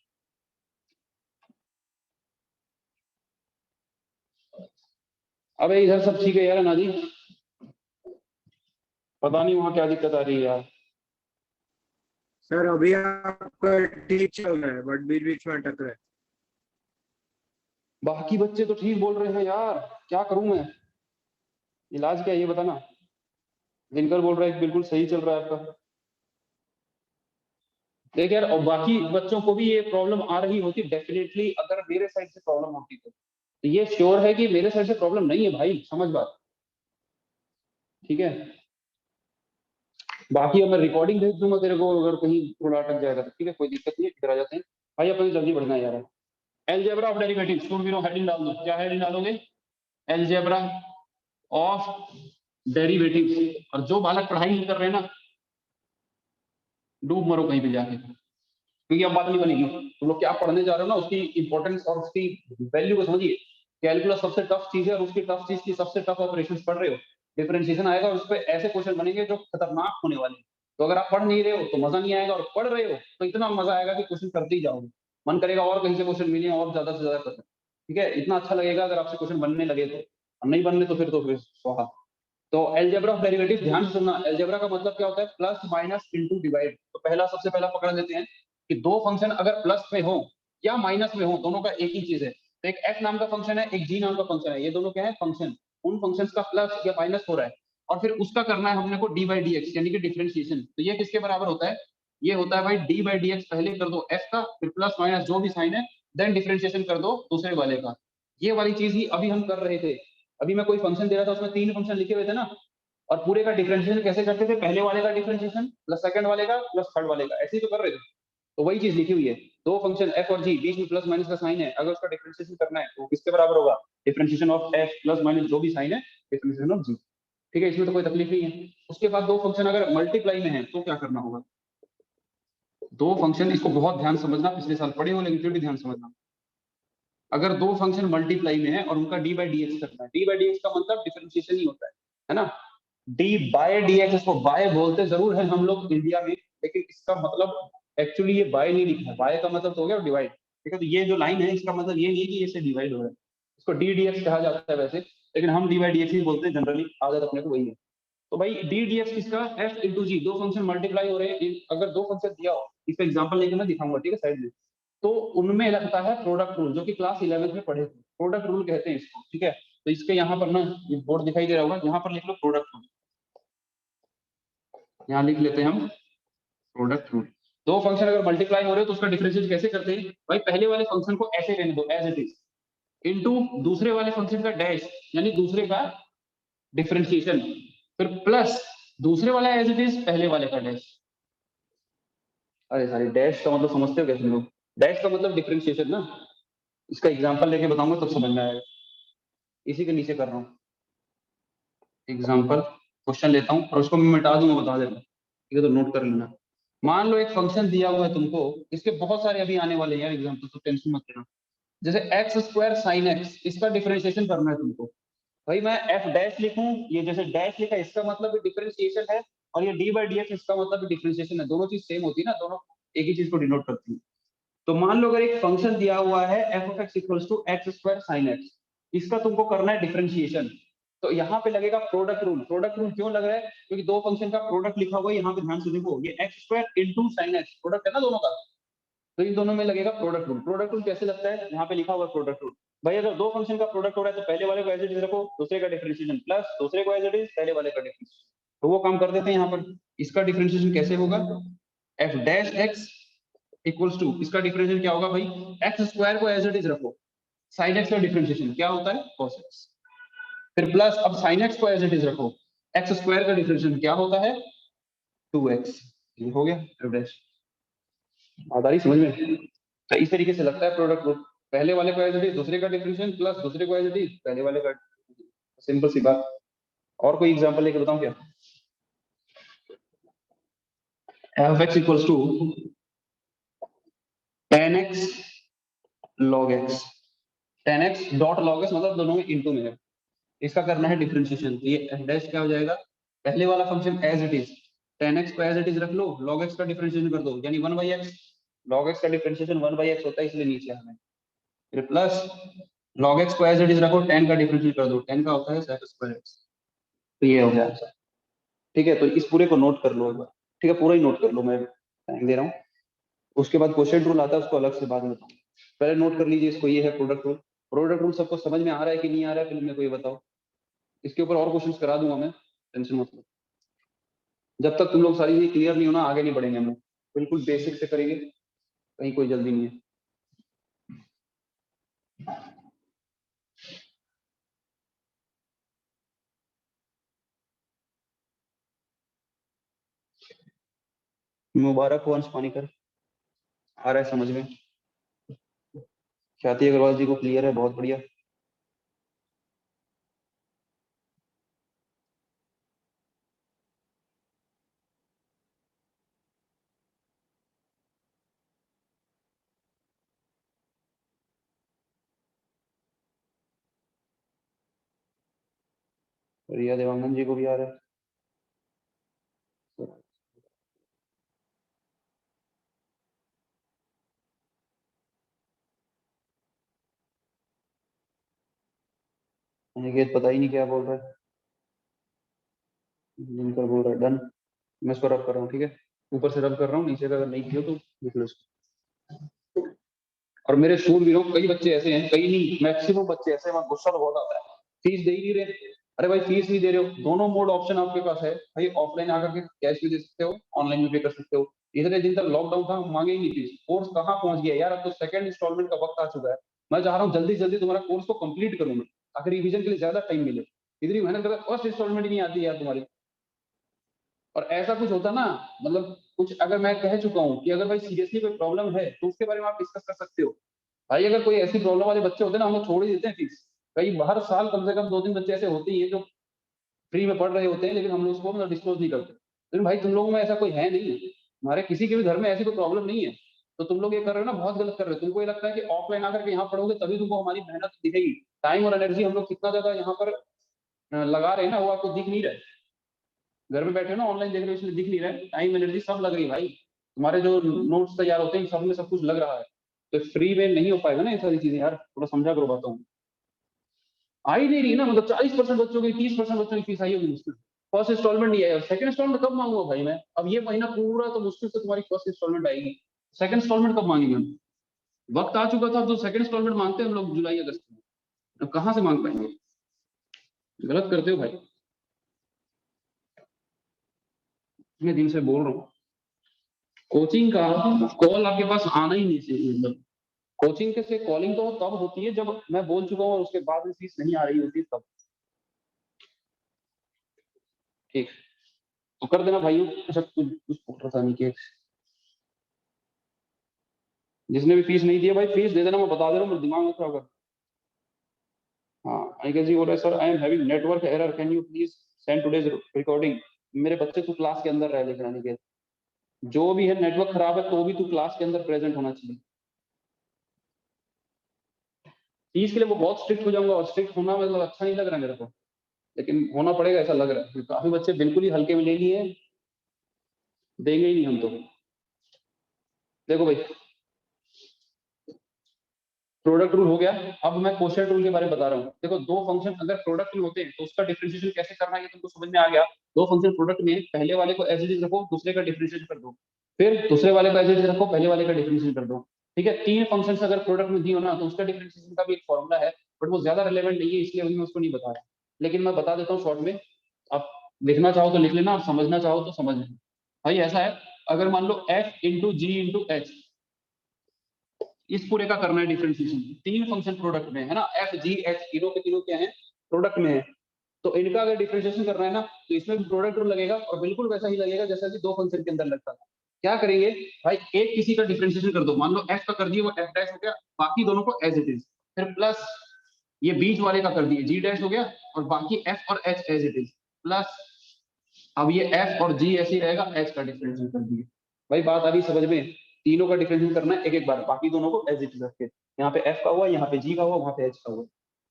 अबे इधर सब ठीक है यार नादी, पता नहीं वहाँ क्या दिक्कत आ रही है यार। सर अभी आपका ठीक चल रहा है बट बीच बीच में अटक रहा है। बाकी बच्चे तो ठीक बोल रहे हैं यार, क्या करूं मैं, इलाज क्या है ये बताना। दिनकर बोल रहा है बिल्कुल सही चल रहा है आपका। देख यार, और बाकी बच्चों को भी ये प्रॉब्लम आ रही होती डेफिनेटली, अगर मेरे साइड से प्रॉब्लम होती तो ये श्योर है कि मेरे साइड से प्रॉब्लम नहीं है भाई, समझ बात। ठीक है, बाकी अब मैं रिकॉर्डिंग भेज दूंगा तेरे को, अगर कहीं थोड़ा अटक जाएगा तो ठीक है, कोई दिक्कत नहीं है, इधर आ जाते हैं भाई, अपन जल्दी बढ़ना है यार। Algebra of derivatives, two zero heading डाल दो, क्या हेडिंग डालोगे, अलजेब्रा ऑफ डेरिवेटिव्स। और जो बालक पढ़ाई नहीं कर रहे ना, डूब मरो कहीं पे जाके। क्योंकि अब बात नहीं बनेगी। तुम लोग क्या पढ़ने जा रहे हो ना, उसकी इंपॉर्टेंस और उसकी वैल्यू को समझिए। कैलकुलस सबसे टफ चीज है और उसकी टफ चीज की सबसे टफ ऑपरेशंस पढ़ रहे हो, डिफरेंशिएशन आएगा और उस पर ऐसे क्वेश्चन बनेंगे जो खतरनाक होने वाले हैं। तो अगर आप पढ़ नहीं रहे हो तो मजा नहीं आएगा, और पढ़ रहे हो तो इतना मजा आएगा कि क्वेश्चन करते ही जाओगे, मन करेगा और कहीं से क्वेश्चन मिले और ज्यादा से ज्यादा करें। ठीक है, इतना अच्छा लगेगा अगर आपसे क्वेश्चन बनने लगे तो, और नहीं बनने तो फिर स्वाहा। तो एलजेब्रा ऑफ डेरिवेटिव ध्यान से सुनना। एलजेब्रा का मतलब क्या होता है? Plus minus into divide. तो पहला सबसे पहला पकड़ लेते हैं कि दो फंक्शन अगर प्लस में हो या माइनस में हो, दोनों का एक ही चीज है। तो एक f नाम का फंक्शन है, एक g नाम का फंक्शन है, ये दोनों क्या है? फंक्शन। उन फंक्शंस का प्लस या माइनस हो रहा है और फिर उसका करना है हमने को डी बाई डी एक्स, यानी कि डिफरेंशिएशन। तो ये किसके बराबर होता है? ये होता है भाई डी बाई डी एक्स, पहले कर दो f का, फिर प्लस माइनस जो भी साइन है, देन डिफरेंशिएशन कर दो दूसरे वाले का। ये वाली चीज ही अभी हम कर रहे थे। अभी मैं कोई फंक्शन दे रहा था, उसमें 3 फंक्शन लिखे हुए थे ना, और पूरे का डिफरेंशिएशन कैसे करते थे? पहले वाले का डिफरेंशिएशन प्लस सेकंड वाले का प्लस थर्ड वाले का, ऐसे ही तो कर रहे थे। तो वही चीज लिखी हुई है। दो फंक्शन f और g, बीच में प्लस माइनस का साइन है, अगर उसका डिफरेंशिएशन करना है तो किसके बराबर होगा? Differentiation of f plus minus जो भी साइन है, डिफरेंशिएशन ऑफ g। ठीक है, इसमें तो कोई तकलीफ नहीं है। उसके बाद दो फंक्शन अगर मल्टीप्लाई में है तो क्या करना होगा? दो फंक्शन, इसको बहुत ध्यान समझना, पिछले साल पढ़े हो लेकिन फिर भी ध्यान समझना। अगर दो फंक्शन मल्टीप्लाई में है और उनका डी बाई डी एक्स करना है, डी बाई डी एक्स का मतलब डिफरेंशिएशन ही होता है ना। डी बाय डी एक्स, इसको बाय बोलते जरूर है हम लोग इंडिया में, लेकिन इसका मतलब एक्चुअली ये बाय नहीं लिखा है। बाय का मतलब तो हो गया डिवाइड। ठीक है, तो ये जो लाइन है इसका मतलब ये नहीं है कि ये से डिवाइड हो रहा है, इसको डी डी एक्स कहा जाता है वैसे, लेकिन हम डी बाई डी एक्स ही बोलते हैं जनरली, आदत अपने को वही है। तो भाई डी डी एक्स किसका? एफ इंटू जी। दो फंक्शन मल्टीप्लाई हो रहे हैं, अगर दो फंक्शन दिया हो, इसका एग्जांपल लेके मैं दिखाऊंगा, ठीक है, साइड में। तो उनमें लगता है प्रोडक्ट रूल, जो कि क्लास 11th में पढ़े थे, प्रोडक्ट रूल कहते हैं इसको। ठीक है, तो इसके यहाँ पर ना, ये बोर्ड दिखाई दे रहा होगा, यहाँ पर लिख लो प्रोडक्ट रूल। यहाँ लिख लेते हैं हम प्रोडक्ट रूल। दो फंक्शन अगर मल्टीप्लाई हो रहे हो तो उसका डिफरेंशिएट कैसे करते हैं भाई? पहले वाले फंक्शन को ऐसे रहने दो एज इट इज, इनटू दूसरे वाले फंक्शन का डैश, यानी दूसरे का डिफरेंशिएशन, फिर प्लस दूसरे वाला एज इट इज, पहले वाले का डैश। अरे सॉरी, डैश का मतलब समझते हो कैसे लोग? डैश का मतलब डिफरेंशिएशन ना। इसका एग्जांपल लेके बताऊंगा तब समझ में आएगा। इसी के नीचे कर रहा हूँ एग्जांपल, क्वेश्चन लेता हूँ और उसको मैं मिटा दूंगा, बता देना। ठीक है, तो नोट कर लेना। मान लो एक फंक्शन दिया हुआ है तुमको, इसके बहुत सारे अभी आने वाले हैं यार एग्जांपल, तो टेंशन मत लेना। जैसे एक्स स्क्वायर साइन एक्स, इसका डिफरेंशिएशन करना है तुमको। भाई मैं एफ डैश लिखूं, ये जैसे डैश लिखा इसका मतलब भी डिफरेंशिएशन है, और ये डी बाई डी एक्स इसका मतलब भी डिफरेंशिएशन है। दोनों चीज सेम होती है ना, दोनों एक ही चीज को डिनोट करती है। तो मान लो अगर एक फंक्शन दिया हुआ है f of x equals to x square sine x, इसका तुमको करना है डिफरेंशिएशन। तो यहाँ पे लगेगा प्रोडक्ट रूल। प्रोडक्ट रूल क्यों लग रहा है? क्योंकि दो फंक्शन का प्रोडक्ट लिखा हुआ है, यहाँ पे ध्यान से देखो, ये x square into sine x, product है ना दोनों का, तो इन दोनों में लगेगा प्रोडक्ट रूल। प्रोडक्ट रूल कैसे लगता है? यहाँ पे लिखा हुआ है प्रोडक्ट रूल। भाई अगर दो फंक्शन का प्रोडक्ट हो रहा है तो पहले वाले को एज इट इज रखो, दूसरे का डिफरेंशिएशन प्लस दूसरे को एज इट इज, पहले वाले का डिफरेंशिएशन। तो वो काम कर देते हैं यहाँ पर। इसका डिफरेंशिएशन कैसे होगा? F dash x equals to, इसका डिफरेंशिएशन क्या होगा भाई? एक्स स्क्वायर को एज इट इज रखो, साइन एक्स का डिफरेंशिएशन क्या होता है? cos x। फिर प्लस अब साइन एक्स को एज इट इज रखो, एक्स स्क्वायर का डिफरेंशिएशन क्या होता है? 2x। ये हो गया एफ डैश। बात आ रही समझ में? तो इस तरीके से लगता है प्रोडक्ट ग्रुप। पहले वाले को एज इट इज, दूसरे का डिफरेंशिएशन प्लस दूसरे को एज इट इज, पहले वाले का। सिंपल सी बात। और कोई एग्जांपल लेके बताऊं क्या? F x equals to tan x log x। tan x dot log x मतलब दोनों में इनटू में है, इसका करना है डिफरेंशिएशन। तो ये f डैश क्या हो जाएगा? पहले वाला function as it is, tan x को एज इट इज रख लो, log x का डिफरेंशिएशन कर दो, यानी 1/x। log x का डिफरेंशिएशन 1/x होता है, इसलिए नीचे हमें, फिर प्लस log x को एज इट इज रखो, tan का डिफरेंशिएट कर दो, tan का होता है sec स्क्वायर x। तो ये हो गया आंसर। ठीक है, तो इस पूरे को नोट कर लो एक बार। ठीक है, पूरा ही नोट कर लो, मैं टाइम दे रहा हूँ। उसके बाद क्वेश्चन रूल आता है, उसको अलग से बाद में बताऊँ। पहले नोट कर लीजिए इसको, ये है प्रोडक्ट रूल। प्रोडक्ट रूल सबको समझ में आ रहा है कि नहीं आ रहा है, फिर मेरे को ये बताओ। इसके ऊपर और क्वेश्चन करा दूंगा मैं, टेंशन मत लो। जब तक तुम लोग सारी चीज क्लियर नहीं होना, आगे नहीं बढ़ेंगे हम लोग। बिल्कुल बेसिक से करेंगे, कहीं कोई जल्दी नहीं है। मुबारक हो अंश पानीकर, आ रहा है समझ में। ख्याति अग्रवाल जी को क्लियर है, बहुत बढ़िया। रिया देवानंद जी को भी आ रहा है। अनिकेत पता ही नहीं क्या बोल रहा है। जिनकर बोल रहा है डन। मैं इसको रब कर रहा हूँ, ठीक है। ऊपर से रब कर रहा हूँ, नीचे का अगर नहीं किया तो लिख लो इसको। और मेरे स्कूल भी लोग कई बच्चे ऐसे हैं, कई नहीं मैक्सिमम बच्चे ऐसे हैं, वहाँ गुस्सा तो बहुत आता है। फीस दे ही नहीं रहे। अरे भाई फीस नहीं दे रहे हो, दोनों मोड ऑप्शन आपके पास है भाई। ऑफलाइन आकर के कैश भी दे सकते हो, ऑनलाइन भी पे कर सकते हो। इतने दिन तक लॉकडाउन था, मांगे ही नहीं फीस। कोर्स कहाँ पहुंच गया यार, अब तो सेकंड इंस्टॉलमेंट का वक्त आ चुका है। मैं चाह रहा हूँ जल्दी जल्दी तुम्हारा कोर्स को कंप्लीट करूँ मैं, ताकि रिवीजन के लिए ज्यादा टाइम मिले। इतनी मेहनत करके फर्स्ट इंस्टॉलमेंट ही नहीं आती यार तुम्हारी। और ऐसा कुछ होता ना, मतलब कुछ अगर मैं कह चुका हूँ कि अगर भाई सीरियसली कोई प्रॉब्लम है तो उसके बारे में आप डिस्कस कर सकते हो। भाई अगर कोई ऐसी प्रॉब्लम वाले बच्चे होते हैं ना, हम लोग छोड़ ही देते हैं फीस। कई हर साल कम से कम 2-3 बच्चे ऐसे होते ही हैं जो फ्री में पढ़ रहे होते हैं, लेकिन हम लोग उसको मतलब डिस्क्लोज नहीं करते। लेकिन भाई तुम लोगों में ऐसा कोई है नहीं, हमारे किसी के भी घर में ऐसी कोई प्रॉब्लम नहीं है। तो तुम लोग ये कर रहे हो ना, बहुत गलत कर रहे हो। तुमको ये लगता है कि ऑफलाइन आकर के यहाँ पढ़ोगे तभी तुमको हमारी मेहनत दिखेगी। टाइम और एनर्जी हम लोग कितना ज्यादा यहाँ पर लगा रहे हैं ना, वो आपको दिख नहीं रहा है। घर में बैठे हो ना, ऑनलाइन देख रहे हो, इसलिए दिख नहीं रहा है। टाइम एनर्जी सब लग रही है भाई। तुम्हारे जो नोट्स तैयार होते हैं सब में सब कुछ लग रहा है। तो फ्री में नहीं हो पाएगा ना ये सारी चीजें यार, थोड़ा समझा करो बातों में। आ ही नहीं रही ना, मतलब 40% बच्चों की, 30% बच्चों की फीस आई होगी मुश्किल। फर्स्ट इंस्टॉलमेंट नहीं आया, सेकंड इंस्टॉलमेंट कब मांगूंगा भाई मैं? अब ये महीना पूरा तो मुश्किल से तुम्हारी फर्स्ट इंस्टॉलमेंट आएगी। सेकंड इंस्टॉलमेंट कब मांगेंगे हम? वक्त आ चुका था, अब तो सेकंड इंस्टॉलमेंट मांगते हैं हम लोग जुलाई अगस्त में। अब कहाँ से मांग पाएंगे? गलत करते हो भाई। मैं दिन से बोल रहा हूँ, कोचिंग का कॉल आपके पास आना ही नहीं चाहिए। मतलब कोचिंग के से कॉलिंग तो तब होती है जब मैं बोल चुका हूँ और उसके बाद भी फीस नहीं आ रही होती तब। ठीक, तो कर देना भाइयों। अच्छा कुछ कुछ बोल रहा था निकेत, जिसने भी फीस नहीं दी है भाई फीस दे देना, मैं बता दे रहा हूँ, मेरे दिमाग में खराब कर। हाँ अनिकेत जी बोल रहे sir I am having network error, can you please send today's recording. मेरे बच्चे तू क्लास के अंदर रह, लेकिन अनिकेत जो भी है नेटवर्क खराब है तो भी तू क्लास के अंदर प्रेजेंट होना चाहिए। फीस के लिए वो बहुत स्ट्रिक्ट हो जाऊंगा, और स्ट्रिक्ट होना मतलब अच्छा नहीं लग रहा है मेरे को, लेकिन होना पड़ेगा ऐसा लग रहा है। काफी बच्चे बिल्कुल ही हल्के में ले लिए, देंगे ही नहीं हम तो। देखो भाई प्रोडक्ट रूल हो गया। अब मैं क्वोशिएंट रूल के बारे में बता रहा हूँ। देखो दो फंक्शन अगर प्रोडक्ट में होते हैं तो उसका डिफरेंशिएशन कैसे करना है ये तुमको समझ में आ गया। दो फंक्शन प्रोडक्ट में, पहले वाले को एज इट इज रखो, दूसरे का डिफरेंशिएशन कर दो। फिर दूसरे वाले को एज इट इज रखो, पहले वाले का डिफरेंशिएशन कर दो। ठीक है, तीन फंक्शन अगर प्रोडक्ट में दी हो ना तो उसका डिफरेंशिएशन का भी एक फॉर्मूला है, बट वो ज्यादा रिलेवेंट नहीं है, इसलिए अभी मैं उसको नहीं बता रहा। लेकिन मैं बता देता हूँ शॉर्ट में। आप लिखना चाहो तो लिख लेना, आप समझना चाहो तो समझ लेना। भाई ऐसा है, अगर मान लो एफ इंटू जी इंटू एच, इस पूरे का करना है डिफरेंशिएशन। तीन फंक्शन प्रोडक्ट में है ना, एफ जी एच तीनों के तीनों क्या है, प्रोडक्ट में है। तो इनका अगर डिफरेंशिएशन करना है ना तो इसमें भी प्रोडक्ट रूल लगेगा, और बिल्कुल वैसा ही लगेगा जैसा कि दो फंक्शन के अंदर लगता था। क्या करेंगे भाई, एक किसी का डिफरेंशिएशन कर दो, मान लो एफ का कर दिए, वो एफ डैश हो गया, बाकी दोनों को एज इट इज। फिर प्लस ये बीच वाले का कर दिए, जी डैश हो गया, और बाकी एफ और h as it is. Plus अब ये एफ और जी ऐसे ही रहेगा, एच का डिफरेंशिएशन कर दिए। भाई बात आ रही समझ में? तीनों का डिफरेंशिएशन करना है एक एक बार, बाकी दोनों को एज इट इज रख के। यहाँ पे एफ का हुआ, यहाँ पे जी का हुआ, वहां पे एच का हुआ।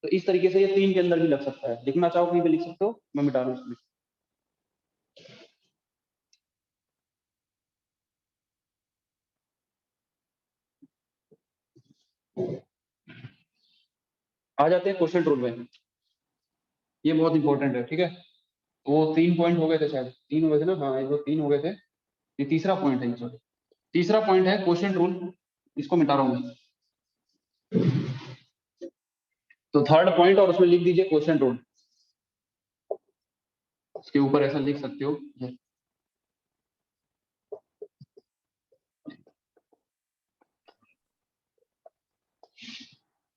तो इस तरीके से ये तीन के अंदर भी लग सकता है। लिखना चाहो कहीं पे लिख सकते हो, मैं मिटा रहा हूँ इसमें। आ जाते हैं क्वेश्चन रूल में। ये बहुत इंपॉर्टेंट है, ठीक है। वो 3 पॉइंट हो गए थे शायद, 3 हो गए थे ना, हाँ ये 3 हो गए थे। ये तीसरा पॉइंट है, सॉरी तीसरा पॉइंट है क्वेश्चन रूल। इसको मिटा रहा हूँ मैं। तो थर्ड पॉइंट और उसमें लिख दीजिए क्वेश्चन रूल। उसके ऊपर ऐसा लिख सकते हो,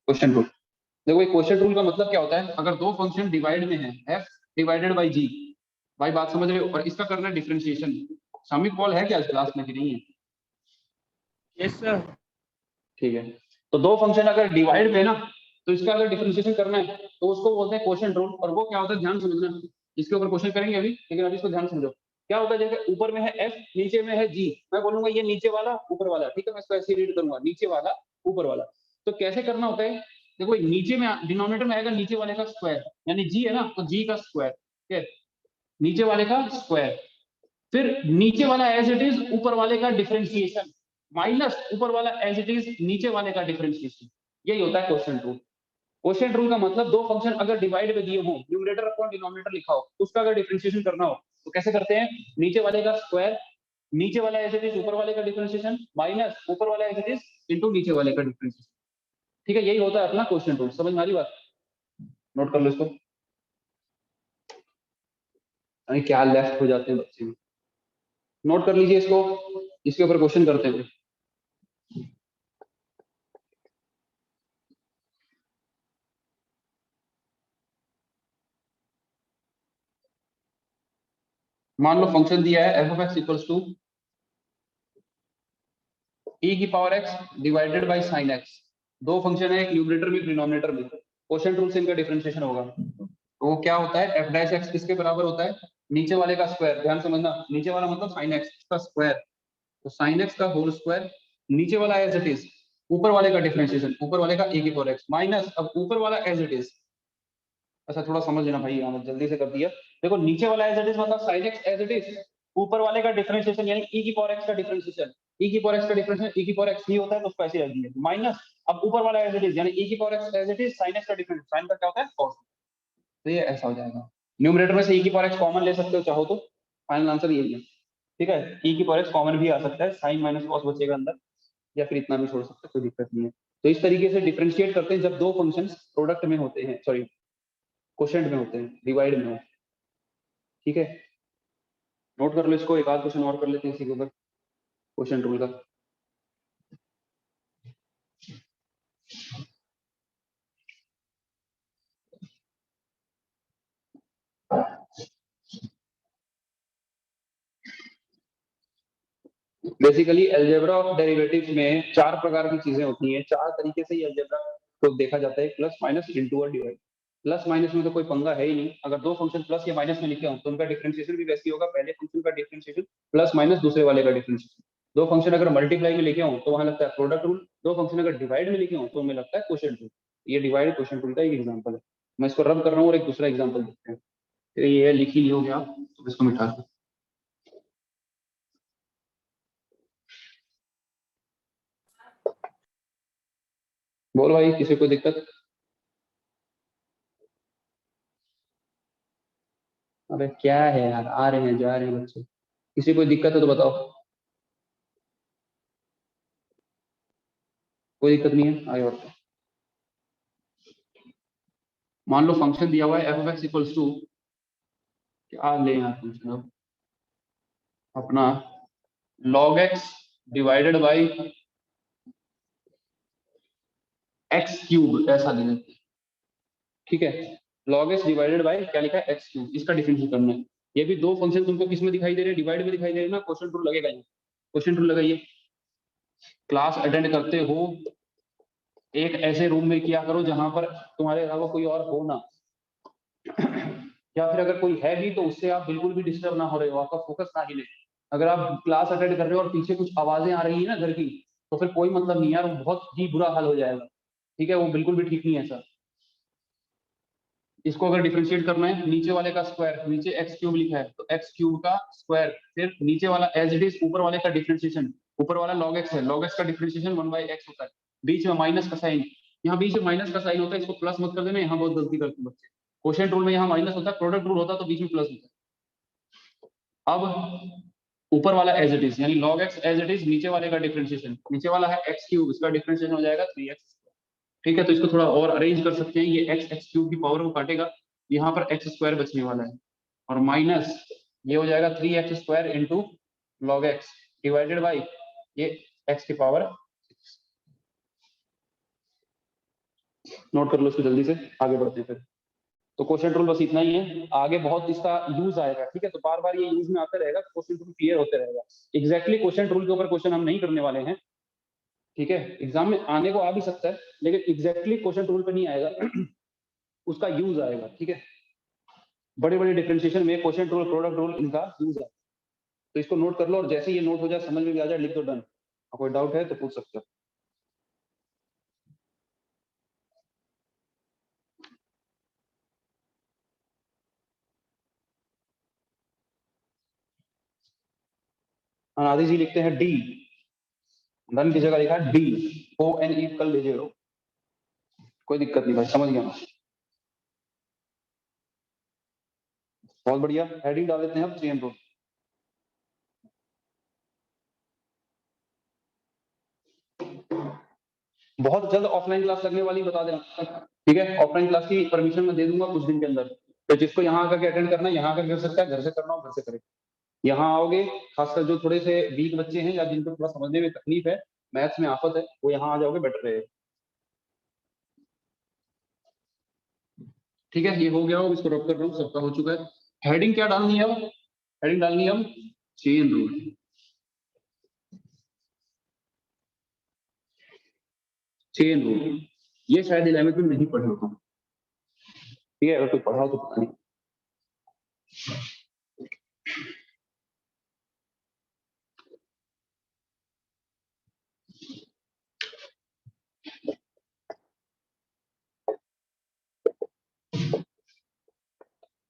क्वेश्चन रूल। देखो क्वेश्चन रूल का मतलब क्या होता है, अगर दो फंक्शन डिवाइड में है, एफ डिवाइडेड बाई जी। भाई बात समझ रहे हो? और इसका करना है डिफरेंशिएशन। सामिक कॉल है क्या आज क्लास में कि नहीं है? Yes sir. ठीक है, तो दो फंक्शन अगर डिवाइड में है ना तो इसका अगर डिफरेंशिएशन करना है तो उसको बोलते हैं क्वोशिएंट रूल। और वो क्या होता है ध्यान समझना, इसके ऊपर क्वेश्चन करेंगे अभी, लेकिन अभी इसको ध्यान समझो। क्या होता है, जैसे ऊपर में है एफ, नीचे में है जी, मैं बोलूंगा ये नीचे वाला ऊपर वाला, ठीक है, मैं इसको ऐसे रीड करूंगा, नीचे वाला ऊपर वाला। तो कैसे करना होता है, देखो नीचे में डिनोमिनेटर में आएगा नीचे वाले का स्क्वायर, यानी जी है ना तो जी का स्क्वायर। ठीक है, नीचे वाले का स्क्वायर, फिर नीचे वाला एज इट इज ऊपर वाले का डिफरेंशिएशन माइनस ऊपर वाला एज इट इज नीचे वाले का डिफरेंशिएशन। यही होता है क्वोशिएंट रूल। क्वोशिएंट रूल का मतलब दो फंक्शन अगर डिवाइड में दिए हो, न्यूमरेटर अपॉन डिनोमिनेटर लिखा हो, उसका अगर डिफरेंशिएशन करना हो तो कैसे करते हैं, नीचे वाले का स्क्वायर, नीचे वाला एज इट इज ऊपर वाले का डिफरेंशिएशन माइनस ऊपर वाला एज इट इज इनटू नीचे वाले का डिफरेंशिएशन। ठीक है, यही होता है अपना क्वोशिएंट रूल। समझ में आ रही बात? नोट कर लो इसको। अरे क्या लेफ्ट हो जाते हैं बच्चे, नोट कर लीजिए इसको, इसके ऊपर क्वेश्चन करते हैं। मान लो फंक्शन दिया है f of x equals to e की power x divided by sin x। दो फंक्शन है, एक न्यूमरेटर में डिनोमिनेटर में, क्वोशिएंट रूल से इनका डिफरेंशिएशन होगा। तो वो क्या होता है, f डैश x किसके बराबर होता है, नीचे वाले का स्क्वायर। ध्यान समझना, नीचे वाला मतलब sin x का स्क्वायर, तो sin x का होल स्क्वायर, नीचे वाला एज इट इज ऊपर वाले का डिफरेंशिएशन, ऊपर वाले का e की पावर x माइनस अब ऊपर वाला एज इट इज। अच्छा थोड़ा समझ लेना भाई, यहाँ जल्दी से कर दिया। देखो नीचे वाला एज इट इज मतलब sin x as it is, ऊपर वाले का डिफरेंशिएशन यानी e की पावर x का डिफरेंशिएशन, e की पावर x का डिफरेंशिएशन e की पावर x ही होता है तो उसको ऐसे रख दिया, माइनस अब ऊपर वाला एज इट इज यानी e की power x as it is sin x का डिफरेंशिएशन, sin का क्या होता है cos। तो ये ऐसा हो जाएगा। न्यूमरेटर में से e की पावर x कॉमन ले सकते हो चाहो तो, फाइनल आंसर यही है। ठीक है, e की पावर x कॉमन भी आ सकता है, sin माइनस cos बचेगा अंदर, या फिर इतना भी छोड़ सकते हो, कोई दिक्कत नहीं है। तो इस तरीके से डिफरेंशिएट करते हैं जब दो फंक्शंस प्रोडक्ट में होते हैं, सॉरी क्वोशिएंट में होते हैं, डिवाइड में हो। ठीक है, नोट कर लो इसको, एक आध क्वेश्चन और कर लेते हैं इसी के ऊपर क्वोशिएंट रूल का। बेसिकली अलजेब्रा ऑफ डेरिवेटिव्स में चार प्रकार की चीजें होती हैं, चार तरीके से ये अलजेब्रा को देखा जाता है, प्लस माइनस इनटू और डिवाइड। प्लस माइनस में तो कोई पंगा है ही नहीं, अगर दो फंक्शन प्लस या माइनस में लिखे हो तो उनका डिफरेंशिएशन भी वैसे ही होगा, पहले फंक्शन का डिफरेंशिएशन प्लस माइनस दूसरे वाले का डिफरेंशिएशन। दो फंक्शन अगर मल्टीप्लाई में लिखे हो तो वहां लगता है प्रोडक्ट रूल, दो फंक्शन अगर डिवाइड में लिखे हो तो उनमें लगता है क्वोशिएंट रूल। ये डिवाइड क्वोशिएंट रूल का एक एग्जांपल है, मैं इसको रब कर रहा हूँ और एक दूसरा एग्जांपल देखते हैं। तो ये लिख ही लियोगे आप, तो इसको मिटा दो। बोल भाई, किसी को दिक्कत? अबे क्या है यार, आ रहे हैं जा रहे हैं बच्चे, किसी को दिक्कत है तो बताओ। कोई दिक्कत नहीं है, आगे बढ़ते हैं। मान लो फंक्शन दिया हुआ है f of x equals to, क्या ले यहाँ फंक्शन अब अपना log x divided by x cube, ऐसा ले लेते हैं। ठीक है, log x डिवाइडेड बाई क्या लिखा है, एक्स क्यूब, इसका डिफरेंशिएट करना है। ये भी दो फंक्शन तुमको किस में दिखाई दे रहे हैं, डिवाइड में दिखाई दे रहे हैं ना, क्वोशिएंट रूल लगेगा। ये क्वोशिएंट रूल लगाइए। क्लास अटेंड करते हो एक ऐसे रूम में किया करो जहां पर तुम्हारे अलावा कोई और हो ना, या फिर अगर कोई है भी तो उससे आप बिल्कुल भी डिस्टर्ब ना हो रहे हो, आपका फोकस ना हिले। अगर आप क्लास अटेंड कर रहे हो और पीछे कुछ आवाजें आ रही है ना घर की, तो फिर कोई मतलब नहीं यार, वो बहुत ही बुरा हाल हो जाएगा। ठीक है, वो बिल्कुल भी ठीक नहीं है सर। इसको अगर डिफरेंशिएट करना है, नीचे वाले का स्क्वायर, नीचे एक्स क्यूब लिखा है तो एक्स क्यूब का स्क्वायर, फिर नीचे वाला एज इट इज ऊपर वाले का डिफरेंशिएशन, ऊपर वाला log x है, log x का डिफरेंशिएशन 1/x होता है, बीच में माइनस का साइन, यहाँ बीच में माइनस का साइन होता है, इसको प्लस मत कर देना, यहाँ बहुत गलती करते हैं बच्चे। क्वोशिएंट रूल में यहाँ माइनस होता है, प्रोडक्ट रूल होता है तो बीच में प्लस होता है। अब ऊपर वाला एज इट इज यानी log x as it is, नीचे वाले का डिफरेंशिएशन, नीचे वाला है एक्स क्यूब, इसका डिफरेंशिएशन हो जाएगा 3x। ठीक है, तो इसको थोड़ा और अरेंज कर सकते हैं, ये एक्स क्यूब की पावर को काटेगा, यहाँ पर एक्स स्क्वायर बचने वाला है, और माइनस ये हो जाएगा 3x² into log x divided by ये एक्स की पावर। नोट कर लो इसको जल्दी से, आगे बढ़ते हैं फिर। तो क्वोशिएंट रूल बस इतना ही है, आगे बहुत इसका यूज आएगा। ठीक है, तो बार बार ये यूज में आते रहेगा, क्वोशिएंट रूल क्लियर होते रहेगा। एग्जैक्टली क्वोशिएंट रूल के ऊपर क्वेश्चन हम नहीं करने वाले हैं। ठीक है, एग्जाम में आने को आ भी सकता है, लेकिन एग्जैक्टली क्वोशिएंट रूल पे नहीं आएगा, उसका यूज आएगा। ठीक है, बड़े बड़े डिफरेंशिएशन में क्वोशिएंट रूल, प्रोडक्ट रूल, इनका यूज है। तो इसको नोट कर लो, और जैसे ये नोट हो जाए, समझ में भी आ जाए, लिख दो डन। कोई डाउट है तो पूछ सकते हो। अनादि जी लिखते हैं डी, धन की जगह लिखा है डी, ओ एन ई कल लीजिए लो, कोई दिक्कत नहीं भाई, समझ गया मैं। बहुत बढ़िया, हेडिंग डाल देते हैं अब चेन रूल। बहुत जल्द ऑफलाइन क्लास लगने वाली बता देना, ठीक है? ऑफलाइन क्लास की परमिशन मैं दे दूंगा कुछ दिन के अंदर, तो जिसको यहाँ आकर के अटेंड करना है यहाँ आकर कर सकता है, घर से करना हो घर से करे। यहाँ आओगे, खासकर जो थोड़े से वीक बच्चे हैं या जिनको थोड़ा समझने में तकलीफ है, मैथ्स में आफत है, वो यहाँ आ जाओगे बेटर रहेगा। ठीक है, ये हो गया, अब इसको रब कर रहा हूँ, सबका हो चुका है। हेडिंग क्या डालनी है अब? हेडिंग डालनी है अब चेन रूल। चेन रूल ये शायद 11th में नहीं पढ़े होता, ठीक है? अगर कोई पढ़ा हो तो पता नहीं।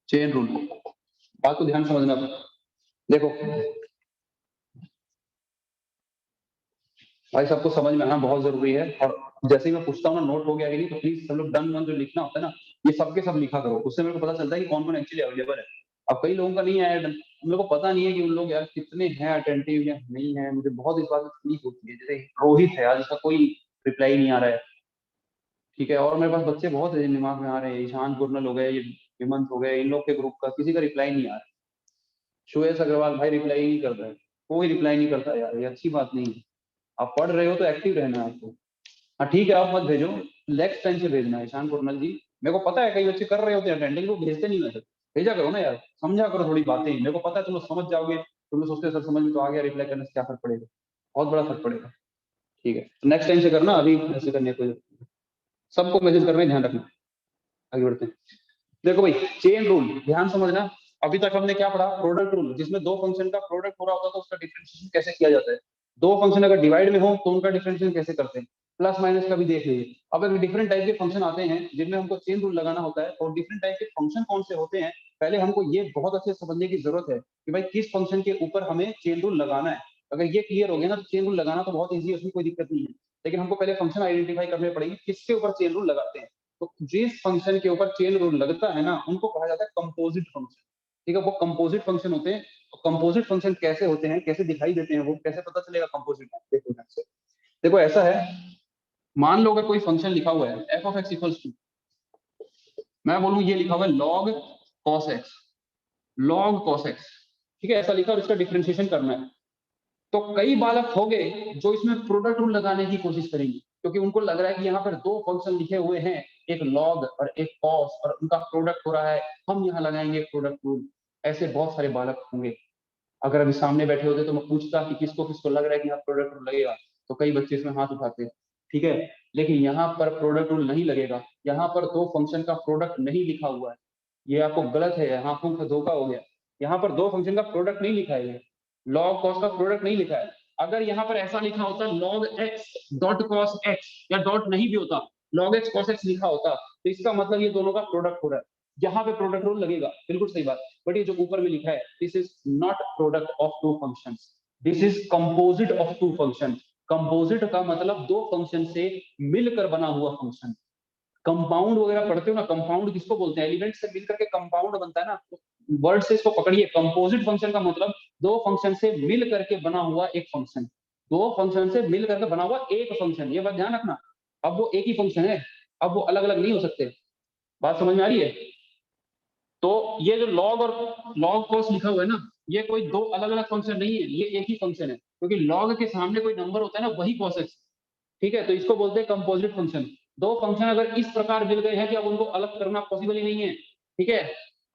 चेन रूल, बात को ध्यान समझना। देखो भाई, सबको समझ में आना बहुत जरूरी है, और जैसे ही मैं पूछता हूँ ना नोट हो गया कि नहीं, तो प्लीज सब लोग डन वन जो लिखना होता है ना, ये सबके सब लिखा करो, उससे मेरे को पता चलता है कि कौन कौन एक्चुअली अवेलेबल है। अब कई लोगों का नहीं है डन, मेरे को पता नहीं है कि उन लोग यार कितने हैं अटेंटिव या नहीं है, मुझे बहुत इस बात में तकलीफ होती है। जैसे रोहित है आज, इसका कोई रिप्लाई नहीं आ रहा है, ठीक है? और मेरे पास बच्चे बहुत दिमाग में आ रहे हैं, ईशान गुरनल हो गए, ये हेमंत हो गए, इन लोग के ग्रुप का किसी का रिप्लाई नहीं आ रहा है। सुयश अग्रवाल भाई रिप्लाई नहीं कर रहा है, कोई रिप्लाई नहीं करता यार, ये अच्छी बात नहीं है। आप पढ़ रहे हो तो एक्टिव रहना है आपको। हाँ ठीक है, आप मत भेजो, नेक्स्ट टाइम से भेजना है ईशान कुरनल जी। मेरे को पता है कई बच्चे कर रहे होते हैं अटेंडिंग, वो भेजते नहीं मैसेज, भेजा करो ना यार, समझा करो थोड़ी बातें, मेरे को पता है तुम लोग समझ जाओगे, तुम लोग सोचते हो सर समझ में तो आ गया, रिप्लाई करने से क्या फर्क पड़ेगा, बहुत बड़ा फर्क पड़ेगा। ठीक है, नेक्स्ट टाइम से करना, अभी ऐसे करने को सबको मैसेज करना है, ध्यान रखना। आगे बढ़ते हैं। देखो भाई, चेन रूल ध्यान समझना। अभी तक हमने क्या पढ़ा? प्रोडक्ट रूल, जिसमें दो फंक्शन का प्रोडक्ट हो रहा होता है तो उसका डिफरेंशिएशन कैसे किया जाता है। दो फंक्शन अगर डिवाइड में हो तो उनका डिफरेंशिएशन कैसे करते हैं, प्लस माइनस का भी देख लीजिए। अब अगर डिफरेंट टाइप के फंक्शन आते हैं जिनमें हमको चेन रूल लगाना होता है, और डिफरेंट टाइप के फंक्शन कौन से होते हैं, पहले हमको ये बहुत अच्छे से समझने की जरूरत है कि भाई किस फंक्शन के ऊपर हमें चेन रूल लगाना है। अगर ये क्लियर हो गया ना, तो चेन रूल लगाना तो बहुत ईजी है, उसमें कोई दिक्कत नहीं है। लेकिन हमको पहले फंक्शन आइडेंटिफाई करने पड़ेंगे किसके ऊपर चेन रूल लगाते हैं। तो जिस फंक्शन के ऊपर चेन रूल लगता है ना, उनको कहा जाता है कंपोजिट फंक्शन। ठीक है, वो कंपोजिट फंक्शन होते हैं। कंपोजिट फंक्शन कैसे होते हैं, कैसे दिखाई देते हैं, वो कैसे पता चलेगा कंपोजिट है? देखो ध्यान से, देखो ऐसा है, मान लो अगर कोई फंक्शन लिखा हुआ है f of x equals to, मैं बोलूं ये लिखा हुआ है log cos x, log cos x, ठीक है, ऐसा लिखा और इसका डिफरेंशिएशन करना है। तो कई बालक हो गए जो इसमें प्रोडक्ट रूल लगाने की कोशिश करेंगे, क्योंकि उनको लग रहा है कि यहाँ पर दो फंक्शन लिखे हुए हैं, एक लॉग और एक कॉस, और उनका प्रोडक्ट हो रहा है, हम यहाँ लगाएंगे प्रोडक्ट रूल। ऐसे बहुत सारे बालक होंगे। अगर अभी सामने बैठे होते तो मैं पूछता कि किसको किसको लग रहा है कि यहाँ प्रोडक्ट रूल लगेगा, तो कई बच्चे इसमें हाथ उठाते हैं, ठीक है? लेकिन यहाँ पर प्रोडक्ट रूल नहीं लगेगा, यहाँ पर दो फंक्शन का प्रोडक्ट नहीं लिखा हुआ है, ये आपको गलत है, यहाँ आपको धोखा हो गया। यहाँ पर दो फंक्शन का प्रोडक्ट नहीं लिखा है, लॉग कॉस का प्रोडक्ट नहीं लिखा है। अगर यहाँ पर ऐसा लिखा होता log x dot cos x, या डॉट नहीं भी होता, लॉग एक्स कॉस एक्स लिखा होता, तो इसका मतलब ये दोनों का प्रोडक्ट हो रहा है, यहाँ पे प्रोडक्ट रूल लगेगा, बिल्कुल सही बात। बट ये जो ऊपर में लिखा है, this is not product of two functions, this is composite of two function. Composite का मतलब दो फंक्शन से मिलकर बना हुआ फंक्शन। कंपाउंड वगैरह पढ़ते हो ना, कंपाउंड किसको बोलते हैं? एलिमेंट से मिलकर के कंपाउंड बनता है ना, वर्ड से इसको पकड़िए। कंपोजिट फंक्शन का मतलब दो फंक्शन से मिल करके बना हुआ एक फंक्शन, दो फंक्शन से मिल करके बना हुआ एक फंक्शन, ये बात ध्यान रखना। अब वो एक ही फंक्शन है, अब वो अलग अलग नहीं हो सकते। बात समझ में आ रही है? तो ये जो लॉग और लॉग कॉस लिखा हुआ है ना, ये कोई दो अलग अलग फंक्शन नहीं है, ये एक ही फंक्शन है, क्योंकि लॉग के सामने कोई नंबर होता है ना, वही कॉस एक्स, ठीक है? तो इसको बोलते हैं कंपोजिट फंक्शन। दो फंक्शन अगर इस प्रकार मिल गए हैं कि अब उनको अलग करना पॉसिबल ही नहीं है, ठीक है,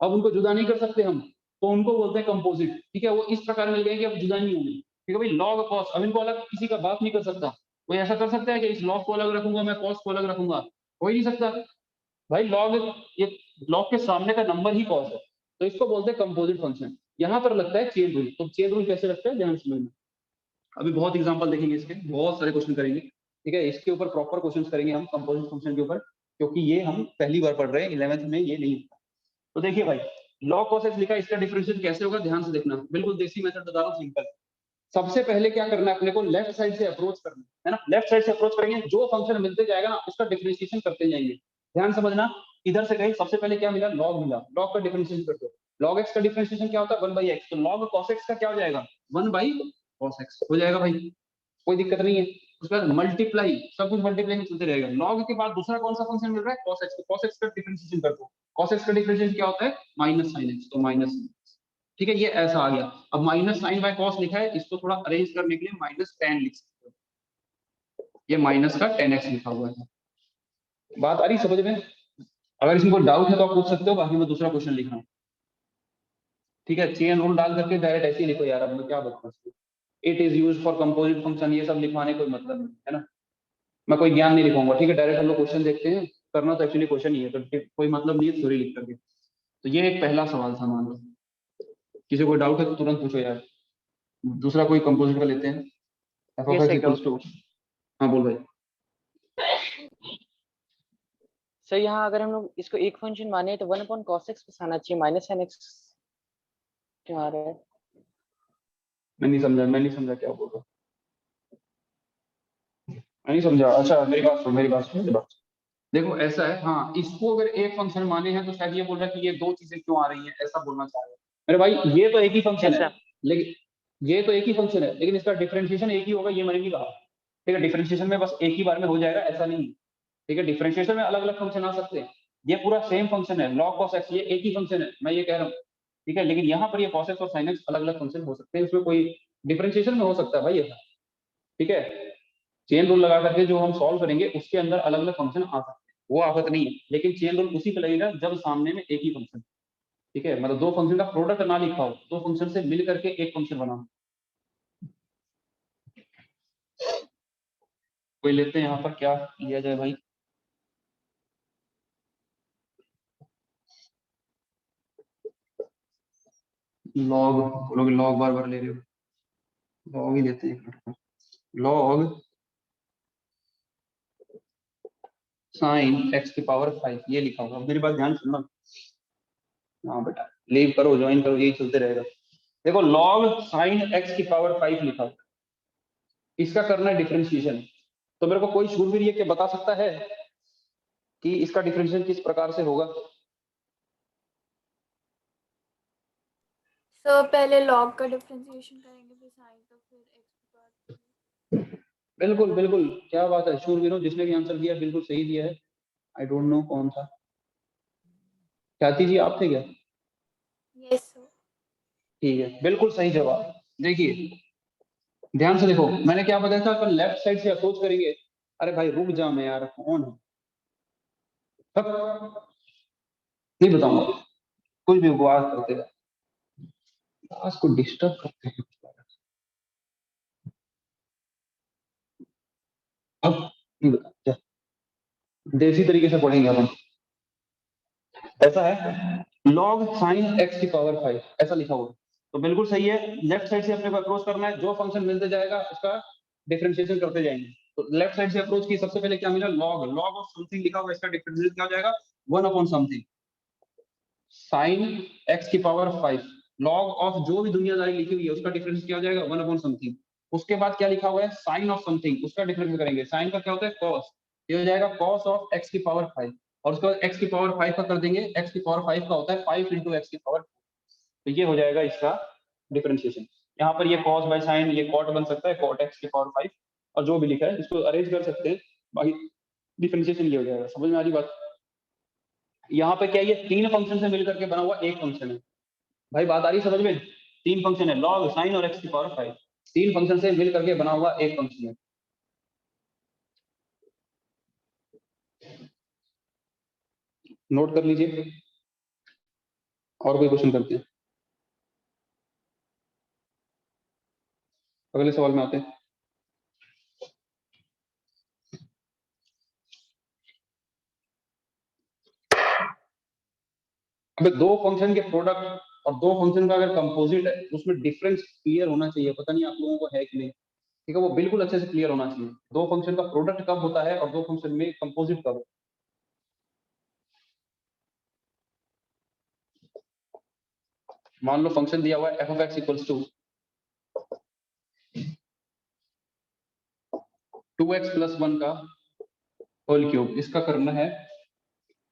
अब उनको जुदा नहीं कर सकते हम, तो उनको बोलते हैं कंपोजिट, ठीक है? वो इस प्रकार मिल गए कि अब जुदा नहीं होंगे, ठीक है भाई? लॉग कॉस, अब इनको अलग किसी का बात नहीं कर सकता। कोई ऐसा कर सकता है कि इस लॉग को अलग रखूंगा मैं, कॉस को अलग रखूंगा? हो ही नहीं सकता भाई। लॉग, ये लॉग के सामने का नंबर ही कॉस है, तो इसको बोलते हैं कंपोजिट फंक्शन। यहाँ पर लगता है चेन रूल। तो चेन रूल कैसे लगता है, ध्यान समझना। अभी बहुत एग्जांपल देखेंगे इसके, बहुत सारे क्वेश्चन करेंगे, ठीक है? इसके ऊपर प्रॉपर क्वेश्चंस करेंगे हम कंपोजिट फंक्शन के ऊपर, क्योंकि ये हम पहली बार पढ़ रहे हैं, 11th में ये नहीं होता। तो देखिए भाई, लॉग कॉस एक्स लिखा है, इसका डिफरेंशिएशन कैसे होगा, ध्यान से देखना, बिल्कुल देसी मेथड बता रहा हूँ, सिंपल। सबसे पहले क्या करना है अपने को, लेफ्ट साइड से अप्रोच करना है ना, लेफ्ट साइड से अप्रोच करेंगे, जो फंक्शन मिलते जाएगा ना उसका डिफरेंशिएशन करते जाएंगे। ध्यान समझना, इधर से कहीं सबसे पहले क्या मिला, लॉग मिला, लॉग का डिफरेंशिएशन कर दो। लॉग एक्स का डिफरेंशिएशन क्या होता है, 1/x, तो लॉग cos x का क्या हो जाएगा, 1/cos x हो जाएगा भाई, कोई दिक्कत नहीं है। उसके बाद मल्टीप्लाई, सब कुछ मल्टीप्लाई में चलते रहेगा। लॉग के बाद दूसरा कौन सा फंक्शन मिल रहा है, cos x, तो cos x का डिफरेंशिएशन कर दो। cos x का डिफरेंशिएशन क्या होता है, -sin x, तो माइनस, ठीक है, ये ऐसा आ गया। अब माइनस साइन बाय कॉस लिखा है, इसको थोड़ा अरेंज करने के लिए -tan लिख सकते हो, ये माइनस का tan x लिखा हुआ है। बात आ रही समझ में? अगर इसमें कोई डाउट है तो आप पूछ सकते हो, बाकी मैं दूसरा क्वेश्चन लिख रहा हूँ। ठीक है, चेन रूल डाल करके डायरेक्ट ऐसे ही लिखो यार, अब मैं क्या बताऊँ, it is use for composite function, ये सब लिखवाने कोई मतलब नहीं है ना, मैं कोई ज्ञान नहीं लिखूंगा। ठीक है, डायरेक्ट हम लोग क्वेश्चन देखते हैं, करना तो एक्चुअली क्वेश्चन ही है, तो कोई मतलब नहीं है थ्योरी लिख करके। तो ये एक पहला सवाल था, मान लो किसी को डाउट है तो तुरंत पूछो यार। दूसरा कोई कंपोजिट का लेते हैं, f of Yes, x I equals got. To, हाँ बोल भाई। सर यहाँ अगर हम लोग इसको एक फंक्शन माने तो 1/cos x बस आना चाहिए, -sin x क्यों आ रहा है? मैं नहीं समझा क्या बोल रहा हूँ। मैं नहीं समझा, अच्छा मेरी बात सुन, मेरी बात सुन, मेरी बात सुन। देखो ऐसा है, हाँ इसको अगर एक फंक्शन माने हैं तो शायद ये बोल रहा है कि ये दो चीजें क्यों आ रही हैं, ऐसा बोलना चाह रहे हैं मेरे भाई। ये तो एक ही फंक्शन है, ऐसा लेकिन ये तो एक ही फंक्शन है, लेकिन इसका डिफरेंशिएशन एक ही होगा, ये मैंने नहीं कहा। ठीक है, डिफरेंशिएशन में बस एक ही बार में हो जाएगा ऐसा नहीं है। ठीक है, डिफरेंशिएशन में अलग अलग फंक्शन आ सकते हैं, ये पूरा सेम फंक्शन है, log cos x ये एक ही फंक्शन है, मैं ये कह रहा हूँ। ठीक है, लेकिन यहाँ पर ये cos x और sin x अलग अलग फंक्शन हो सकते हैं, उसमें कोई डिफरेंशिएशन में हो सकता है भाई ऐसा। ठीक है, चेन रूल लगा करके जो हम सॉल्व करेंगे उसके अंदर अलग अलग फंक्शन आ सकते हैं, वो आफत नहीं है, लेकिन चेन रूल उसी पे लगेगा जब सामने में एक ही फंक्शन। ठीक है, मतलब दो फंक्शन का प्रोडक्ट ना लिखा हो, दो फंक्शन से मिल करके एक फंक्शन बना। कोई लेते हैं यहाँ पर, क्या लिया जाए भाई, लॉग बोलोगे, लॉग बार बार ले रहे हो, लॉग ही लेते हैं। लॉग साइन एक्स की पावर 5, ये लिखा होगा, मेरी बात ध्यान सुनना। हाँ बेटा, लीव करो ज्वाइन करो, यही चलते रहेगा। देखो लॉग साइन एक्स की पावर 5 लिखा हुआ है, इसका करना है डिफरेंशिएशन। तो मेरे को कोई शूरवीर ये के बता सकता है कि इसका डिफरेंशिएशन किस प्रकार से होगा? सो पहले log का डिफरेंशिएशन करेंगे, फिर sin का, फिर x के बाद। बिल्कुल बिल्कुल, क्या बात है, शूरवीरों जिसने भी आंसर दिया बिल्कुल सही दिया है। आई डोंट नो कौन था, ख्याति जी आप थे क्या? Yes sir. ठीक है, बिल्कुल सही जवाब। देखिए ध्यान से देखो, मैंने क्या बताया था, अपन लेफ्ट साइड से अप्रोच करेंगे। अरे भाई रुक जा, मैं यार कौन है, हट, नहीं बताऊंगा, कुछ भी उपवास करते हैं, क्लास को डिस्टर्ब करते हैं। अब नहीं बता, जा, देसी तरीके से पढ़ेंगे अपन। ऐसा है, log sin x की पावर 5 ऐसा लिखा हुआ है। तो बिल्कुल सही है, लेफ्ट साइड से अपने को अप्रोच करना है, जो फंक्शन मिलते जाएगा उसका डिफरेंशिएशन करते जाएंगे। तो लेफ्ट साइड से अप्रोच की, सबसे पहले क्या मिला, log ऑफ समथिंग लिखा हुआ है, इसका डिफरेंशिएशन क्या हो जाएगा, 1/समथिंग sin x की पावर 5, log ऑफ जो भी दुनियादारी लिखी हुई है उसका डिफरेंस क्या हो जाएगा, 1/समथिंग। उसके बाद क्या लिखा हुआ है, sin ऑफ समथिंग, उसका डिफरेंस करेंगे, sin का क्या होता है, cos, ये हो जाएगा cos ऑफ x की पावर 5, और उसके बाद x की पावर 5 का कर देंगे, x की पावर 5 का होता है 5 इंटू x की पावर, तो ये हो जाएगा इसका डिफरेंशिएशन। यहाँ पर ये cos बाय sin, ये cot बन सकता है, cot x की पावर 5, और जो भी लिखा है इसको अरेंज कर सकते हैं, बाकी डिफरेंशिएशन ये हो जाएगा। समझ में आ रही बात? यहाँ पे क्या, ये तीन फंक्शन से मिलकर के बना हुआ एक फंक्शन है भाई, बात आ रही समझ में? तीन फंक्शन है, log sin और x की पावर 5, तीन फंक्शन से मिल करके बना हुआ एक फंक्शन है। नोट कर लीजिए, और कोई क्वेश्चन करते हैं, अगले सवाल में आते हैं। अबे दो फंक्शन के प्रोडक्ट और दो फंक्शन का अगर कंपोजिट है तो उसमें डिफरेंस क्लियर होना चाहिए, पता नहीं आप लोगों को है कि नहीं। ठीक है, वो बिल्कुल अच्छे से क्लियर होना चाहिए, दो फंक्शन का प्रोडक्ट कब होता है और दो फंक्शन में कंपोजिट कब। मान लो फंक्शन दिया हुआ है f of x equals to 2x plus 1 का होल क्यूब, इसका करना है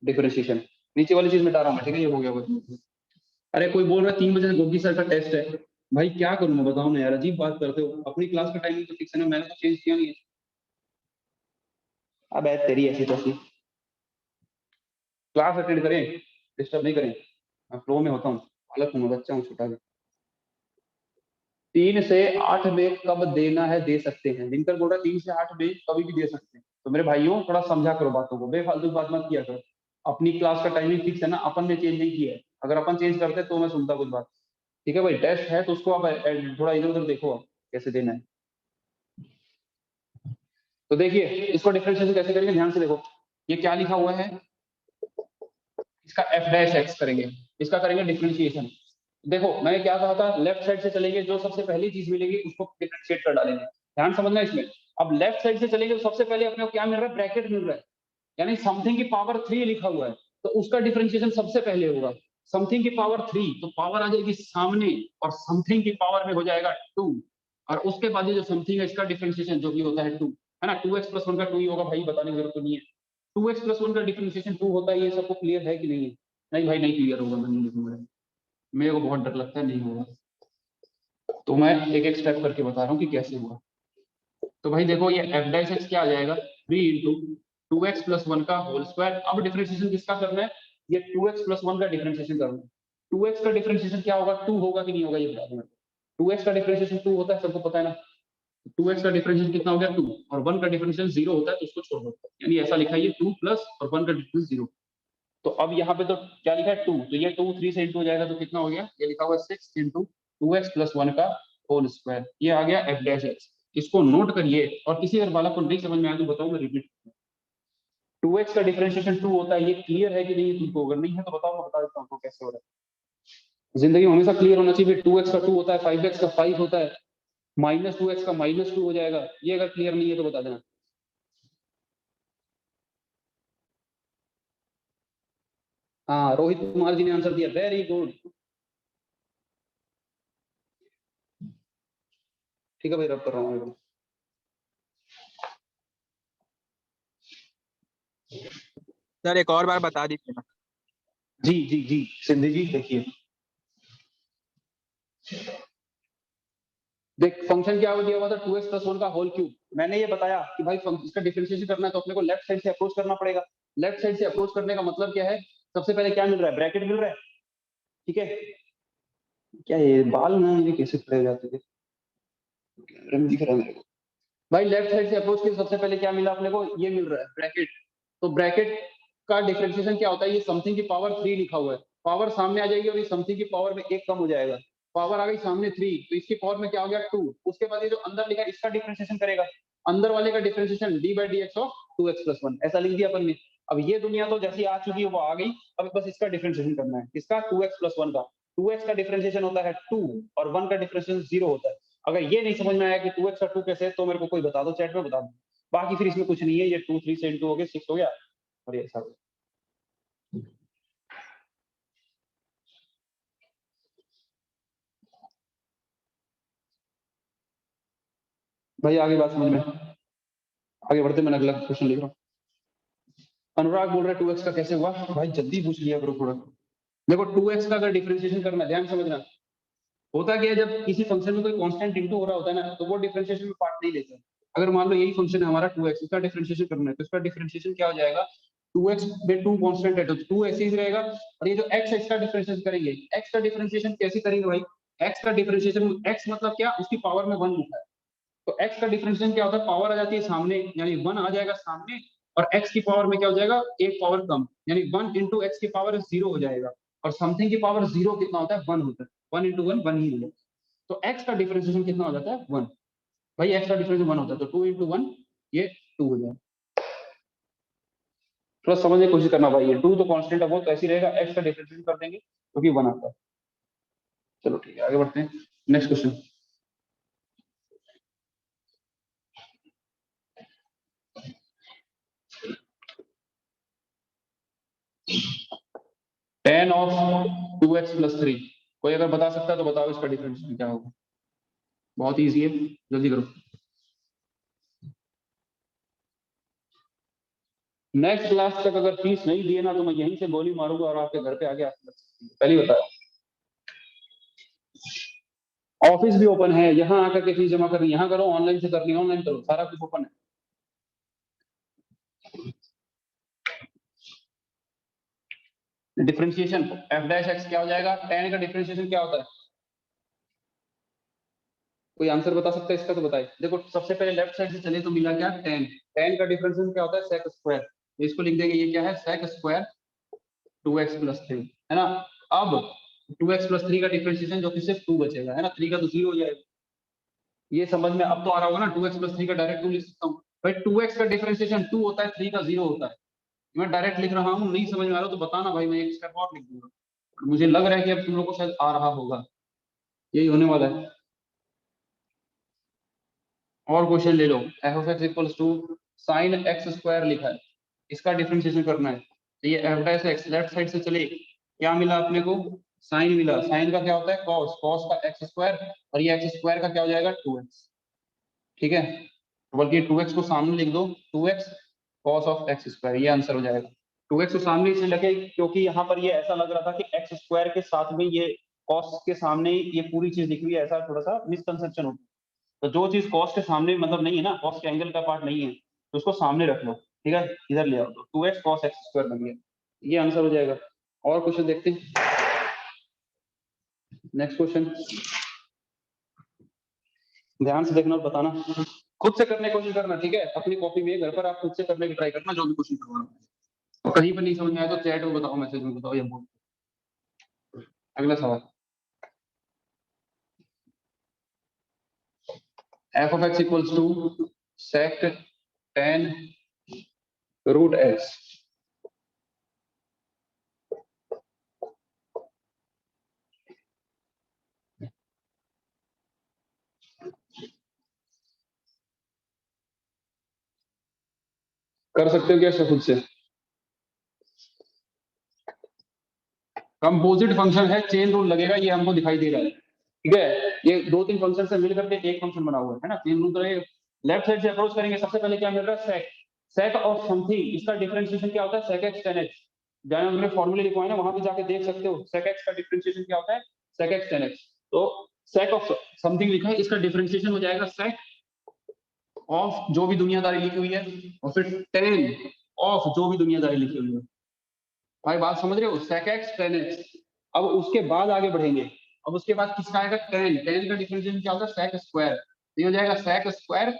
डिफरेंशिएशन। नीचे वाली चीज मिटा रहा हूँ मैं, ठीक है, ये हो गया बस। अरे कोई बोल रहा है 3 बजे से गोगी सर का टेस्ट है, भाई क्या करूं मैं, बताओ ना यार, अजीब बात करते हो। अपनी क्लास का टाइमिंग तो फिक्स है ना, मैंने तो चेंज किया नहीं है। अब ऐड तेरी ऐसी तैसी, क्लास अटेंड करें, डिस्टर्ब नहीं करें, मैं फ्लो में होता हूँ, हालत में बच्चा हूँ छोटा। 3 से 8 में कब देना है दे सकते हैं, दिनकर बोल रहा है 3 से 8 में कभी भी दे सकते हैं। तो मेरे भाइयों थोड़ा समझा करो बातों को, बेफालतू बात मत किया करो। अपनी क्लास का टाइमिंग फिक्स है ना, अपन ने चेंज नहीं किया है। अगर अपन चेंज करते तो मैं सुनता कुछ बात। ठीक है भाई, टेस्ट है तो उसको आप थोड़ा इधर उधर देखो आप कैसे देना है। तो देखिए इसको डिफरेंशिएशन कैसे करेंगे, ध्यान से देखो। ये क्या लिखा हुआ है, इसका एफ डैश एक्स करेंगे, इसका करेंगे डिफरेंशिएशन। देखो मैंने क्या कहा था, लेफ्ट साइड से चलेंगे, जो सबसे पहली चीज मिलेगी उसको डिफरेंशिएट कर डालेंगे। ध्यान समझना इसमें। अब लेफ्ट साइड से चलेंगे तो सबसे पहले अपने को क्या मिल रहा है, ब्रैकेट मिल रहा है, यानी समथिंग की पावर 3 लिखा हुआ है, तो उसका डिफरेंशिएशन सबसे पहले होगा। समथिंग की पावर 3, तो पावर आ जाएगी सामने, और समथिंग की पावर में हो जाएगा 2, और उसके बाद ये जो समथिंग है इसका डिफरेंशिएशन जो भी होता है 2, है ना। 2x प्लस 1 का 2 ही होगा भाई, बताने की जरूरत तो नहीं है। 2x प्लस 1 का डिफरेंशिएशन 2 होता है, ये सबको क्लियर है कि नहीं है? नहीं भाई नहीं क्लियर होगा, मैं नहीं लिखूंगा, मेरे को बहुत डर लगता है नहीं होगा। तो मैं एक एक स्टेप करके बता रहा हूँ कि कैसे होगा। तो भाई देखो ये एफ डैश एक्स क्या आ जाएगा, 3 इंटू 2x प्लस 1 का होल स्क्वायर। अब डिफरेंशिएशन किसका करना है, ये 2x प्लस 1 का डिफरेंशिएशन करना है। 2x का डिफरेंशिएशन क्या होगा, 2 होगा कि नहीं होगा ये बता दो। 2x का डिफरेंशिएशन 2 होता है, सबको पता है ना। 2x का डिफरेंशिएशन कितना हो गया 2, और 1 का डिफरेंशिएशन 0 होता है, तो उसको छोड़ दो, यानी ऐसा लिखा है ये 2 प्लस और 1 का डिफरेंस 0। तो अब यहाँ पे तो क्या लिखा है 2, तो ये 2 3 से इंटू हो जाएगा, तो कितना हो गया, ये लिखा हुआ है 6 इंटू 2x प्लस 1 का होल स्क्वायर, ये आ गया एफ डैश एक्स। इसको नोट करिए, और किसी अगर वाला को नहीं समझ में आया तो बताओ, मैं रिपीट। 2x का डिफरेंशिएशन 2 होता है, ये क्लियर है कि नहीं तुमको? अगर नहीं है तो बताओ, मैं बता देता हूँ कैसे हो रहा है। जिंदगी में हमेशा क्लियर होना चाहिए। 2x का 2 होता है, 5x का 5 होता है, माइनस 2x का माइनस 2 हो जाएगा। ये अगर क्लियर नहीं है तो बता देना। हाँ रोहित कुमार जी ने आंसर दिया, वेरी गुड। ठीक है भाई, रब कर रहा हूँ। सर एक और बार बता दीजिए ना। जी जी जी सिंधी जी, देखिए देख, फंक्शन क्या दिया हुआ था, 2x प्लस 1 का होल क्यूब। मैंने ये बताया कि भाई इसका डिफरेंशिएशन करना है तो अपने को लेफ्ट साइड से अप्रोच करना पड़ेगा। लेफ्ट साइड से अप्रोच करने का मतलब क्या है, सबसे पहले क्या मिल रहा है, ब्रैकेट मिल रहा है, ठीक है। क्या ये बाल ना ये कैसे खड़े हो जाते थे, कैमरे में दिख रहा है मेरे को। भाई लेफ्ट साइड से अप्रोच के सबसे पहले क्या मिला अपने को, ये मिल रहा है ब्रैकेट। तो ब्रैकेट का डिफरेंशिएशन क्या होता है, ये समथिंग की पावर 3 लिखा हुआ है, पावर सामने आ जाएगी और ये समथिंग की पावर में 1 कम हो जाएगा। पावर आ गई सामने 3, तो इसकी पावर में क्या हो गया 2। उसके बाद ये जो अंदर लिखा है इसका डिफरेंशिएशन करेगा, अंदर वाले का differentiation d by d x of 2x plus 1, ऐसा लिख दिया अपन ने। अब ये दुनिया तो जैसी आ चुकी है वो आ गई, अब बस इसका डिफरेंशिएशन करना है, इसका 2x प्लस 1 का। 2x का डिफरेंशिएशन होता है 2, और 1 का डिफरेंशिएशन 0 होता है। अगर ये नहीं समझ में आया कि 2x का 2 कैसे है, तो मेरे को कोई बता दो, चैट में बता दो। बाकी फिर इसमें कुछ नहीं है, ये 2 3 से इंटू हो गया 6 हो गया, और ये ऐसा। भाई आगे बात समझ में, आगे बढ़ते, मैंने अगला क्वेश्चन लिख रहा हूँ। अनुराग बोल रहा है 2x का कैसे हुआ, भाई जल्दी पूछ लिया करो थोड़ा। देखो 2x का अगर डिफरेंशिएशन करना है, ध्यान समझना, होता क्या है जब किसी फंक्शन में कोई कांस्टेंट इंटू हो रहा होता है ना, तो वो डिफरेंशिएशन में पार्ट नहीं लेता है। अगर मान लो यही फंक्शन है हमारा 2x, इसका डिफरेंशिएशन करना है, तो इसका डिफरेंशिएशन क्या हो जाएगा, 2x में 2 कांस्टेंट है तो 2 ऐसे ही रहेगा, और ये जो x है इसका डिफरेंशिएशन करेंगे। x का डिफरेंशिएशन कैसे करेंगे भाई, x का डिफरेंशिएशन, x मतलब क्या, उसकी पावर में 1 लिखा है, तो x का डिफरेंशिएशन क्या होता है, पावर आ जाती है सामने, यानी 1 आ जाएगा सामने, और x की पावर में क्या हो जाएगा, एक पावर कम, यानी 1 इंटू एक्स की पावर 0 हो जाएगा। और समथिंग की पावर 0 कितना होता है, 1 होता है। 1 इंटू 1 1 ही होगा, तो x का डिफरेंशिएशन कितना हो जाता है, 1। भाई x का डिफरेंशिएशन 1 होता है, तो 2 इंटू 1 ये 2 हो जाएगा। थोड़ा समझने की कोशिश करना भाई, ये 2 तो कांस्टेंट है, वो तो ऐसे ही रहेगा, x का डिफरेंशिएशन कर देंगे क्योंकि 1 आता है। चलो ठीक है, आगे बढ़ते हैं, next question. tan of 2x plus 3, कोई अगर बता सकता है तो बताओ इसका डिफरेंशिएशन क्या होगा। बहुत इजी है, जल्दी करो। नेक्स्ट क्लास तक अगर फीस नहीं दिए ना तो मैं यहीं से गोली मारूंगा और आपके घर पे आके आपको लग सकती है, पहले बताया। ऑफिस भी ओपन है, यहाँ आकर के फीस जमा करनी, यहाँ करो, ऑनलाइन से करनी ऑनलाइन करो, सारा कुछ ओपन है। डिफरेंशिएशन एफ डैश एक्स क्या हो जाएगा, tan का डिफरेंशिएशन क्या होता है, कोई आंसर बता सकता है इसका तो बताए। देखो सबसे पहले लेफ्ट साइड से चले तो मिला क्या, tan का डिफरेंशिएशन क्या होता है, sec स्क्वायर, इसको लिख देंगे ये क्या है, sec स्क्वायर 2x + 3 है ना। अब 2x + 3 का डिफरेंशिएशन जो कि सिर्फ 2 बचेगा है ना, 3 का तो 0 हो जाएगा। ये समझ में अब तो आ रहा होगा ना, 2x + 3 का डायरेक्ट 2 लिख सकता हूँ भाई, 2x का डिफरेंशिएशन 2 होता है, 3 का 0 होता है। मैं डायरेक्ट लिख रहा हूँ, नहीं समझ में आ रहा तो बताना भाई, मैं एक स्टेप और लिख दूंगा। मुझे लग रहा है कि अब तुम लोग को शायद आ रहा होगा, यही होने वाला है। और क्वेश्चन ले लो, f(x) = sin x² लिखा है, इसका डिफरेंशिएशन करना है। तो ये f(x) लेफ्ट साइड से चले, क्या मिला अपने को, साइन मिला, साइन का क्या होता है cos, cos का x² और ये x² का क्या हो जाएगा 2x, ठीक है, बल्कि 2x को सामने लिख दो, 2x cos of x², ये आंसर हो जाएगा। 2x को सामने इसलिए लगे क्योंकि यहाँ पर ये ऐसा लग रहा था कि x² के साथ में ये cos के सामने ये पूरी चीज दिख रही है, ऐसा थोड़ा सा मिसकंसेप्शन होता है। तो जो चीज cos के सामने मतलब नहीं है ना, cos के एंगल का पार्ट नहीं है, तो उसको सामने रख लो, ठीक है, इधर ले आओ, तो 2x cos x² बन गया, ये आंसर हो जाएगा। और क्वेश्चन देखते हैं, नेक्स्ट क्वेश्चन, ध्यान से देखना और बताना, खुद से करने की कोशिश करना, ठीक है, अपनी कॉपी में घर पर आप खुद से करने की ट्राई करना जो भी क्वेश्चन करवाना, और कहीं पर नहीं समझ में आया तो चैट में बताओ, मैसेज में बताओ या बोल। अगला सवाल, f(x) = sec tan √x, कर सकते हो क्या इससे खुद से, कंपोजिट फंक्शन है, चेन रूल लगेगा, ये हमको दिखाई दे रहा है, ठीक है, ये 2-3 फंक्शन से मिल करके एक फंक्शन बना हुआ है ना, चेन रूल तो लेफ्ट साइड से अप्रोच करेंगे, सबसे पहले क्या मिल रहा है, सेक, सेक ऑफ समथिंग, इसका डिफरेंशिएशन क्या होता है, sec x tan x, जहां हमने फॉर्मूले लिखवाए ना वहां पे जाके देख सकते हो, sec x का डिफरेंशिएशन क्या होता है, sec x tan x, तो sec ऑफ समथिंग लिखा है, इसका डिफरेंशिएशन हो जाएगा sec ऑफ जो भी दुनियादारी लिखी हुई है, और फिर tan ऑफ जो भी दुनियादारी लिखी हुई है, भाई बात समझ रहे हो, sec x tan x। अब उसके बाद आगे बढ़ेंगे, अब उसके बाद किसका आएगा, tan, tan का डिफरेंशिएशन क्या होता है, sec स्क्वायर, तो ये हो जाएगा sec स्क्वायर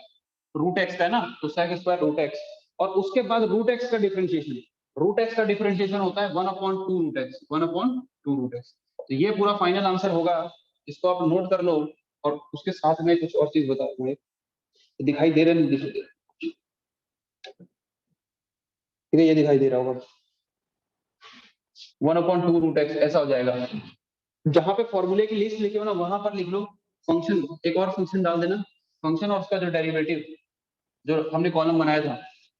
√x है ना, तो sec स्क्वायर √x, और उसके बाद √x का डिफरेंशिएशन, √x का डिफरेंशिएशन होता है 1/2 √x, 1/2 √x, तो ये पूरा फाइनल आंसर होगा, इसको आप नोट कर लो, और उसके साथ में कुछ और चीज बता दूंगा, दिखाई दे रहे नहीं, ठीक है, ये दिखाई दे रहा होगा, 1/2 √x ऐसा हो जाएगा। जहां पे फॉर्मूले की लिस्ट लिखे हो ना वहां पर लिख लो फंक्शन, एक और फंक्शन डाल देना, फंक्शन और उसका जो डेरिवेटिव जो हमने कॉलम बनाया था,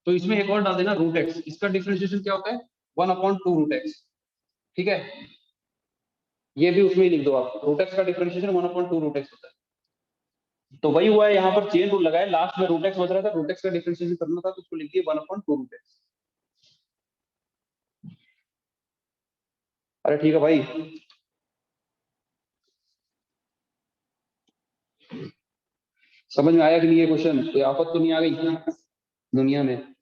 तो इसमें एक और डाल देना √x, इसका डिफरेंशिएशन क्या होता है 1/2 √x, ठीक है, ये भी उसमें ही लिख दो आप, √x का डिफरेंशिएशन 1/2 √x होता है। तो वही हुआ है, यहाँ पर चेन रूल लगाए, लास्ट में √x बच रहा था, √x का डिफरेंशिएशन करना था तो उसको लिख दिया 1/2 √x। अरे ठीक है भाई, समझ में आया कि नहीं ये क्वेश्चन, कोई आफत तो नहीं आ गई दुनिया में।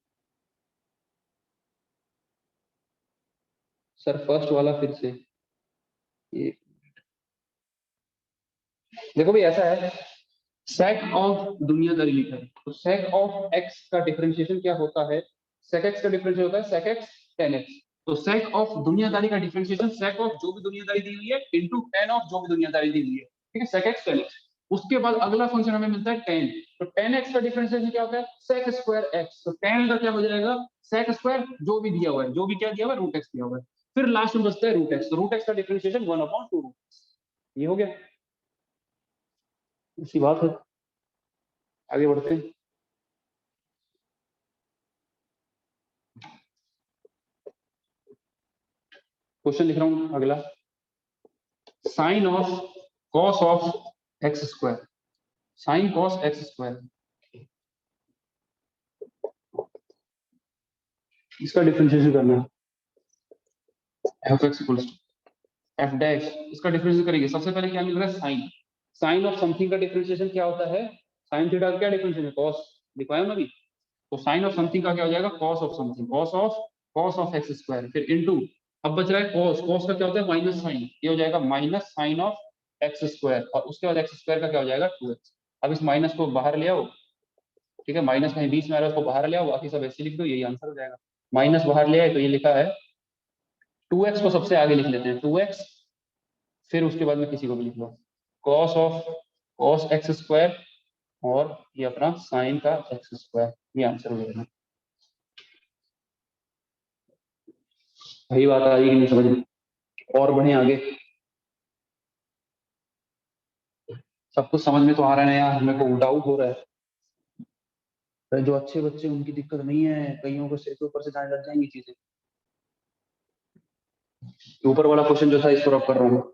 सर फर्स्ट वाला फिर से, ये देखो भाई ऐसा है, sec ऑफ दुनियादारी लिखा है, तो sec ऑफ x का डिफरेंशिएशन क्या होता है, sec x का डिफरेंशिएशन होता है sec x tan x, तो sec ऑफ दुनियादारी का डिफरेंशिएशन sec ऑफ जो भी दुनियादारी दी हुई है इनटू tan ऑफ जो भी दुनियादारी दी हुई है, ठीक है, sec x tan x। उसके बाद अगला फंक्शन हमें मिलता है tan, तो tan x का डिफरेंशिएशन क्या होता है sec स्क्वायर x, तो tan का क्या हो जाएगा sec स्क्वायर जो भी दिया हुआ है, जो भी क्या दिया हुआ है √x दिया हुआ है, फिर लास्ट में बचता है √x, तो √x का डिफरेंशिएशन 1/2 √x, ये हो गया, इसी बात है, आगे बढ़ते हैं। क्वेश्चन लिख रहा हूं अगला, sine of cos of x², sine cos x², इसका डिफरेंशिएशन करना है f x equals f dash, इसका डिफरेंशिएशन करेंगे। सबसे पहले क्या मिल रहा है, साइन। साइन ऑफ समथिंग का डिफरेंशिएशन क्या होता है, साइन थीटा का क्या डिफरेंशिएशन है, कॉस, दिखाया ना अभी। तो साइन ऑफ समथिंग का क्या हो जाएगा, cos of something, cos of x square, फिर इनटू, अब बच रहा है कॉस, कॉस का क्या होता है माइनस साइन, ये हो जाएगा minus sine of x square, और उसके बाद एक्स स्क्वायर का क्या हो जाएगा 2x। अब इस माइनस को बाहर ले आओ, ठीक है, माइनस कहीं बीच में आ रहा है उसको बाहर ले आओ, बाकी सब ऐसे लिख दो, यही आंसर हो जाएगा। माइनस बाहर ले आए तो ये लिखा है 2x को सबसे आगे लिख लेते हैं 2x, फिर उसके बाद में किसी को भी लिख लो, कॉस एक्स स्क्वायर, और ये अपना साइन का एक्स स्क्वायर, ये आंसर हो जाएगा। वही बात आ रही है कि नहीं समझ में, और बढ़े आगे। सब कुछ समझ में तो आ रहा है ना यार, मेरे को डाउट हो रहा है। जो अच्छे बच्चे उनकी दिक्कत नहीं है, कईयों को सिर के ऊपर से जाने लग जाएंगी चीजें। ऊपर वाला क्वेश्चन जो था इसको रब कर रहा हूँ।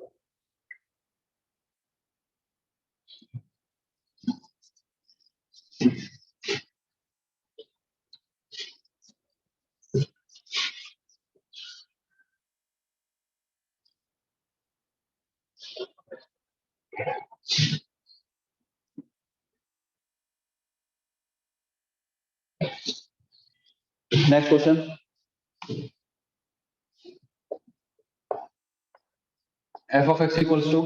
Next question, f of x equals to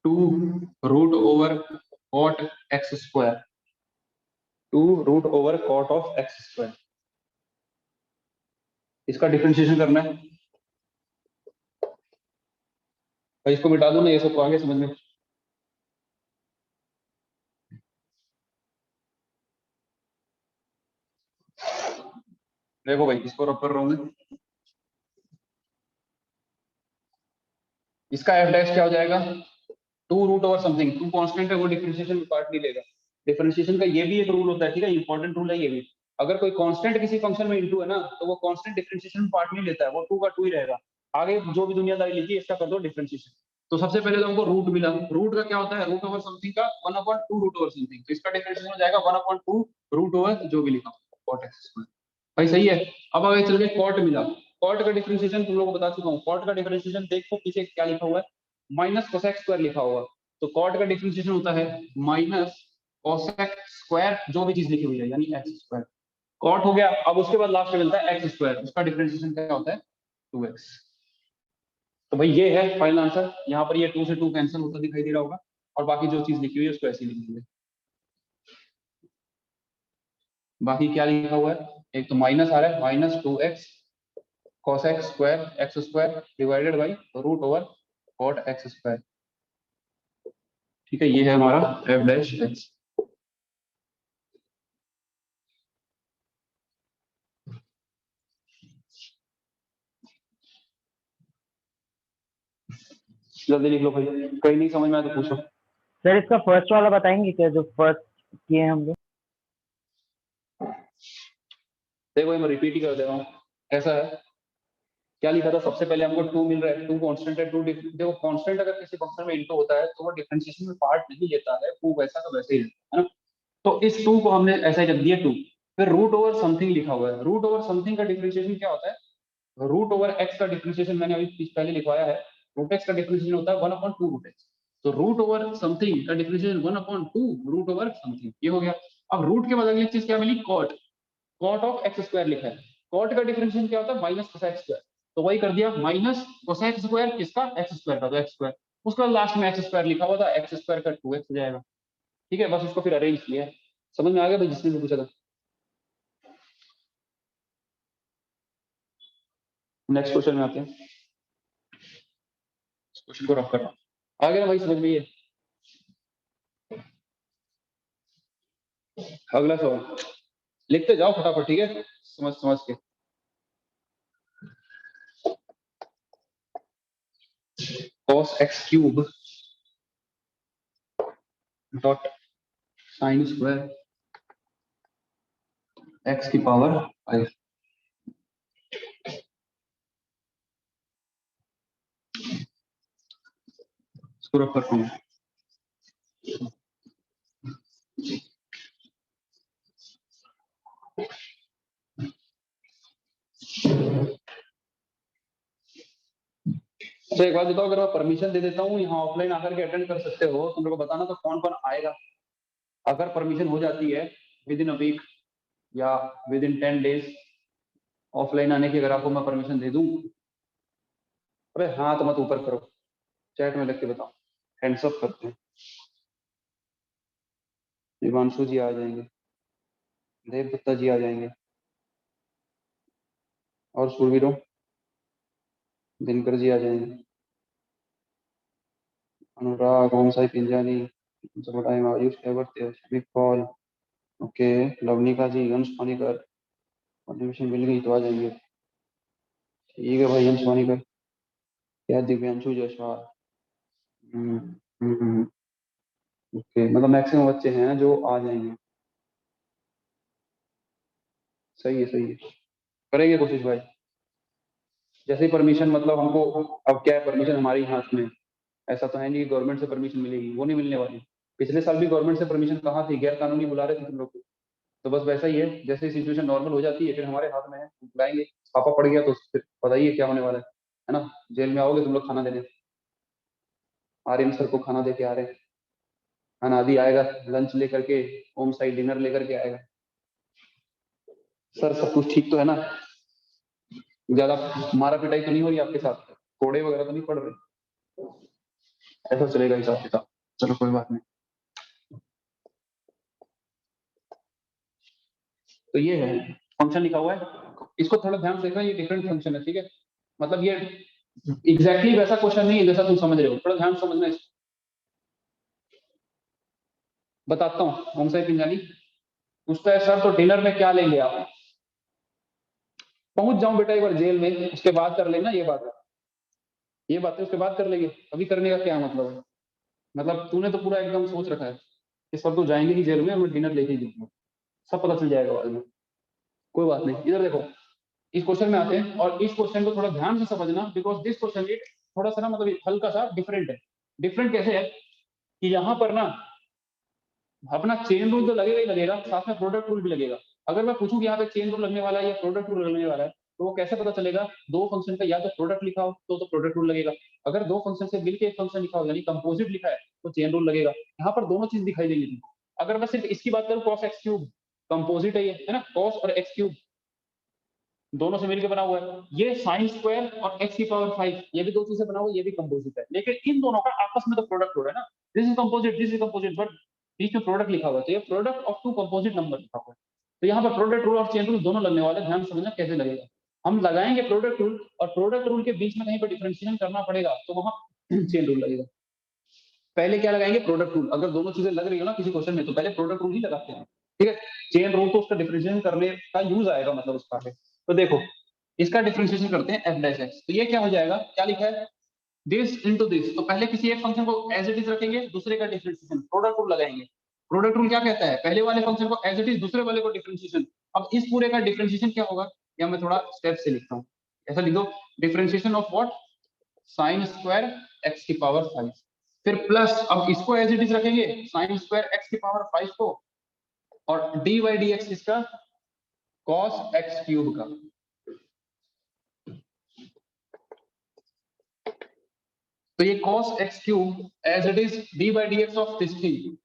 2√cot x square, 2√cot of x square, इसका डिफरेंशिएशन करना है। भाई इसको मिटा दो ना, ये सब तो आगे समझ में। देखो भाई इसको रब कर रहा हूं मैं, इसका एफ डैश क्या हो जाएगा, 2√समथिंग, 2 कांस्टेंट है वो डिफरेंशिएशन में पार्ट नहीं लेगा। डिफरेंशिएशन का ये भी एक रूल होता है, ठीक है, इंपॉर्टेंट रूल है ये भी। अगर कोई कांस्टेंट किसी फंक्शन में इनटू है ना, तो वो कांस्टेंट डिफरेंशिएशन में पार्ट नहीं लेता है, वो 2 का 2 ही रहेगा। आगे जो भी दुनियादारी लिखी इसका कर दो डिफरेंशिएशन। तो सबसे पहले तो हमको रूट मिला, रूट का क्या होता है, रूट ओवर समथिंग का 1/2 रूट ओवर समथिंग, तो इसका डिफरेंशिएशन हो जाएगा 1/2 रूट ओवर जो भी लिखा कॉट एक्स स्क्वायर। भाई सही है। अब आगे चल के कॉट मिला, कॉट का डिफरेंशिएशन तुम लोगों को बता चुका हूँ। कॉट का डिफरेंशिएशन देखो पीछे क्या लिखा हुआ है, माइनस कोसेक स्क्वायर लिखा हुआ। तो कॉट का डिफरेंशिएशन होता है माइनस कोसेक स्क्वायर जो भी चीज लिखी हुई है, यानी एक्स स्क्वायर। कॉट हो गया, अब उसके बाद लास्ट में मिलता है एक्स स्क्वायर, उसका डिफरेंशिएशन क्या होता है 2x। तो भाई ये है फाइनल आंसर। यहाँ पर ये 2 से 2 कैंसिल होता दिखाई दे रहा होगा, और बाकी जो चीज लिखी हुई है उसको ऐसे ही लिख दीजिए। बाकी क्या लिखा हुआ है, एक तो माइनस आ रहा है, -2x cosec square x square divided by root over cot x square. ठीक है, ये है हमारा एफ डैश एक्स। जल्दी लिख लो भाई, कहीं नहीं समझ में आया तो पूछो। सर इसका फर्स्ट वाला बताएंगे क्या, जो फर्स्ट किए हैं हम लोग? देखो मैं रिपीट ही कर दे रहा हूँ। ऐसा है, क्या लिखा था, सबसे पहले हमको 2 मिल रहा है, 2 कांस्टेंट है, 2 देखो कांस्टेंट अगर किसी फंक्शन में इनटू होता है तो वो डिफरेंशिएशन में पार्ट नहीं लेता है, 2 वैसा का वैसे ही रहता है ना। तो इस 2 को हमने ऐसा ही रख दिया 2, फिर रूट ओवर समथिंग लिखा हुआ है। रूट ओवर समथिंग का डिफरेंशिएशन क्या होता है, रूट ओवर एक्स का डिफरेंशिएशन मैंने अभी पहले लिखवाया है, रूट एक्स का डिफरेंशिएशन होता है 1/2 रूट एक्स। तो रूट ओवर समथिंग का डिफरेंशिएशन 1/2 रूट ओवर समथिंग, ये हो गया। अब रूट के बाद अगली चीज क्या मिली, cot, cot of x square लिखा है। कॉट का डिफरेंशिएशन क्या होता है, माइनस कोसेक स्क्वायर, तो वही कर दिया, माइनस कोसेक स्क्वायर किसका, एक्स स्क्वायर का, तो एक्स स्क्वायर। उसके बाद लास्ट में एक्स स्क्वायर लिखा हुआ था, एक्स स्क्वायर का 2x हो जाएगा। ठीक है, बस इसको फिर अरेंज किया। समझ में आ गया भाई, जिसने भी पूछा था। नेक्स्ट क्वेश्चन में आते हैं, क्वेश्चन को रख कर आ गया ना भाई, समझ में ये। अगला सवाल लिखते जाओ फटाफट, ठीक है, समझ समझ के। cos x cube dot sine square x की पावर 5। इसको रख करता हूँ। तो एक बात बताओ, अगर मैं परमिशन दे देता हूँ यहाँ ऑफलाइन आकर के अटेंड कर सकते हो, तुम लोग को बताना तो कौन कौन आएगा। अगर परमिशन हो जाती है विद इन अ वीक या विद इन 10 days ऑफलाइन आने की, अगर आपको मैं परमिशन दे दूं, अरे हाँ तो मत ऊपर करो, चैट में लिख के बताओ, हैंड्स अप करते हैं। हिमांशु जी आ जाएंगे, देव गुप्ता जी आ जाएंगे, और सुरवीरों दिनकर जी आ जाएंगे, Anurag, Om Sai Pinjani, time Ayush Kaivart call, okay, Lavnika ji, Ansh Panikar, permission मिल गई तो आ जाएंगे। ठीक है भाई, अंश पानीकर, क्या दिव्यांशु जायसवाल, हम्म, ओके, मतलब मैक्सिमम बच्चे हैं जो आ जाएंगे। सही है, सही है, करेंगे कोशिश भाई। जैसे ही परमिशन, मतलब हमको अब क्या है, परमिशन हमारी हाथ में है। ऐसा तो है नहीं कि गवर्नमेंट से परमिशन मिलेगी, वो नहीं मिलने वाली। पिछले साल भी गवर्नमेंट से परमिशन कहाँ थी, गैर कानूनी बुला रहे थे तुम लोग को। तो बस वैसा ही है, जैसे सिचुएशन नॉर्मल हो जाती है फिर हमारे हाथ में है, हम बुलाएंगे। पापा पड़ गया तो फिर पता ही है क्या होने वाला है ना। जेल में आओगे तुम लोग खाना देने, आर्यन सर को खाना दे के आ रहे हैं। अनादि आएगा लंच लेकर के, होम साइड डिनर लेकर के आएगा। सर सब कुछ ठीक तो है ना, ज्यादा मारा पिटाई तो नहीं हो रही आपके साथ, कोड़े वगैरह तो नहीं पड़ रहे, ऐसा चलेगा हिसाब किताब। चलो कोई बात नहीं। तो ये है फंक्शन लिखा हुआ है, इसको थोड़ा ध्यान से देखना, ये डिफरेंट फंक्शन है, ठीक है। मतलब ये एग्जैक्टली वैसा क्वेश्चन नहीं है जैसा तुम समझ रहे हो, थोड़ा ध्यान से समझना इसको। बताता हूँ, होम साइड पिंजानी पूछता है सर तो डिनर में क्या लेंगे आप। पहुंच जाऊं बेटा एक बार जेल में, उसके बाद कर लेना ये बात है, ये बातें उसके बाद कर लेंगे, अभी करने का क्या मतलब है। मतलब तूने तो पूरा एकदम सोच रखा है इस पर, तो जाएंगे ही जेल में, मैं डिनर लेके ही दूंगा, सब पता चल जाएगा बाद में। कोई बात नहीं, इधर देखो, इस क्वेश्चन में आते हैं, और इस क्वेश्चन को थोड़ा ध्यान से समझना, बिकॉज दिस क्वेश्चन इट थोड़ा सा ना, मतलब हल्का सा डिफरेंट है। डिफरेंट कैसे है कि यहाँ पर ना अपना चेन रूल तो लगेगा ही लगेगा, साथ में प्रोडक्ट रूल भी लगेगा। अगर मैं पूछूं कि यहाँ पे चेन रूल लगने वाला है या प्रोडक्ट रूल लगने वाला है, तो वो कैसे पता चलेगा। दो फंक्शन का या तो प्रोडक्ट लिखा हो तो प्रोडक्ट रूल लगेगा, अगर दो फंक्शन से मिलकर एक फंक्शन लिखा हो यानी कंपोजिट लिखा है तो चेन रूल लगेगा। यहाँ पर दोनों चीज दिखाई देंगी तुमको। अगर मैं सिर्फ इसकी बात करूँ, कॉस एक्स क्यूब कंपोजिट है ये, है ना, कॉस और एक्स क्यूब दोनों से मिलकर बना हुआ है। ये साइन स्क्वायर और एक्स की पावर 5 ये भी दो चीज से बना हुआ है, ये भी कंपोजिट है, लेकिन इन दोनों का आपस में तो प्रोडक्ट हो रहा है ना। This is composite, this is composite, but बीच में प्रोडक्ट लिखा हुआ है, तो ये product of two composite number लिखा हुआ है। तो यहाँ पर प्रोडक्ट रूल और चेन रूल दोनों लगने वाले, ध्यान से समझना कैसे लगेगा। हम लगाएंगे प्रोडक्ट रूल, और प्रोडक्ट रूल के बीच में कहीं पर डिफरेंशिएशन करना पड़ेगा तो वहां चेन रूल लगेगा। पहले क्या लगाएंगे, प्रोडक्ट रूल। अगर दोनों चीजें लग रही हो ना किसी क्वेश्चन में, तो पहले प्रोडक्ट रूल ही लगाते हैं, ठीक है। चेन रूल तो उसका डिफरेंशिएशन करने का यूज आएगा, मतलब उसका है। तो देखो इसका डिफरेंशिएशन करते हैं एफ डैश एक्स, तो ये क्या हो जाएगा, क्या लिखा है, दिस इनटू दिस। तो पहले किसी एक फंक्शन को एज इट इज रखेंगे, दूसरे का डिफरेंशिएशन, प्रोडक्ट रूल लगाएंगे। प्रोडक्ट रूल क्या कहता है, पहले वाले फंक्शन को एज इट इज, दूसरे वाले को डिफरेंशिएशन। अब इस पूरे का डिफरेंशिएशन क्या होगा, या मैं थोड़ा स्टेप से लिखता हूँ, ऐसा लिख दो, differentiation of what, sine square x की पावर 5, फिर प्लस, अब इसको एज इट इज रखेंगे, साइन स्क्वायर एक्स की पावर 5 को, और डी बाई डी एक्स इसका कॉस एक्स क्यूब का। तो ये cos x cube as it is d by d x of this thing,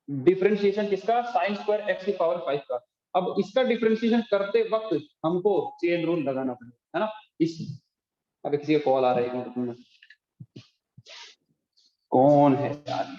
differentiation किसका, साइन स्क्वायर एक्स की पावर 5 का। अब इसका डिफरेंशिएशन करते वक्त हमको चेन रूल लगाना पड़ेगा, है ना। इस अब किसी का कॉल आ रहा है, कौन है यार।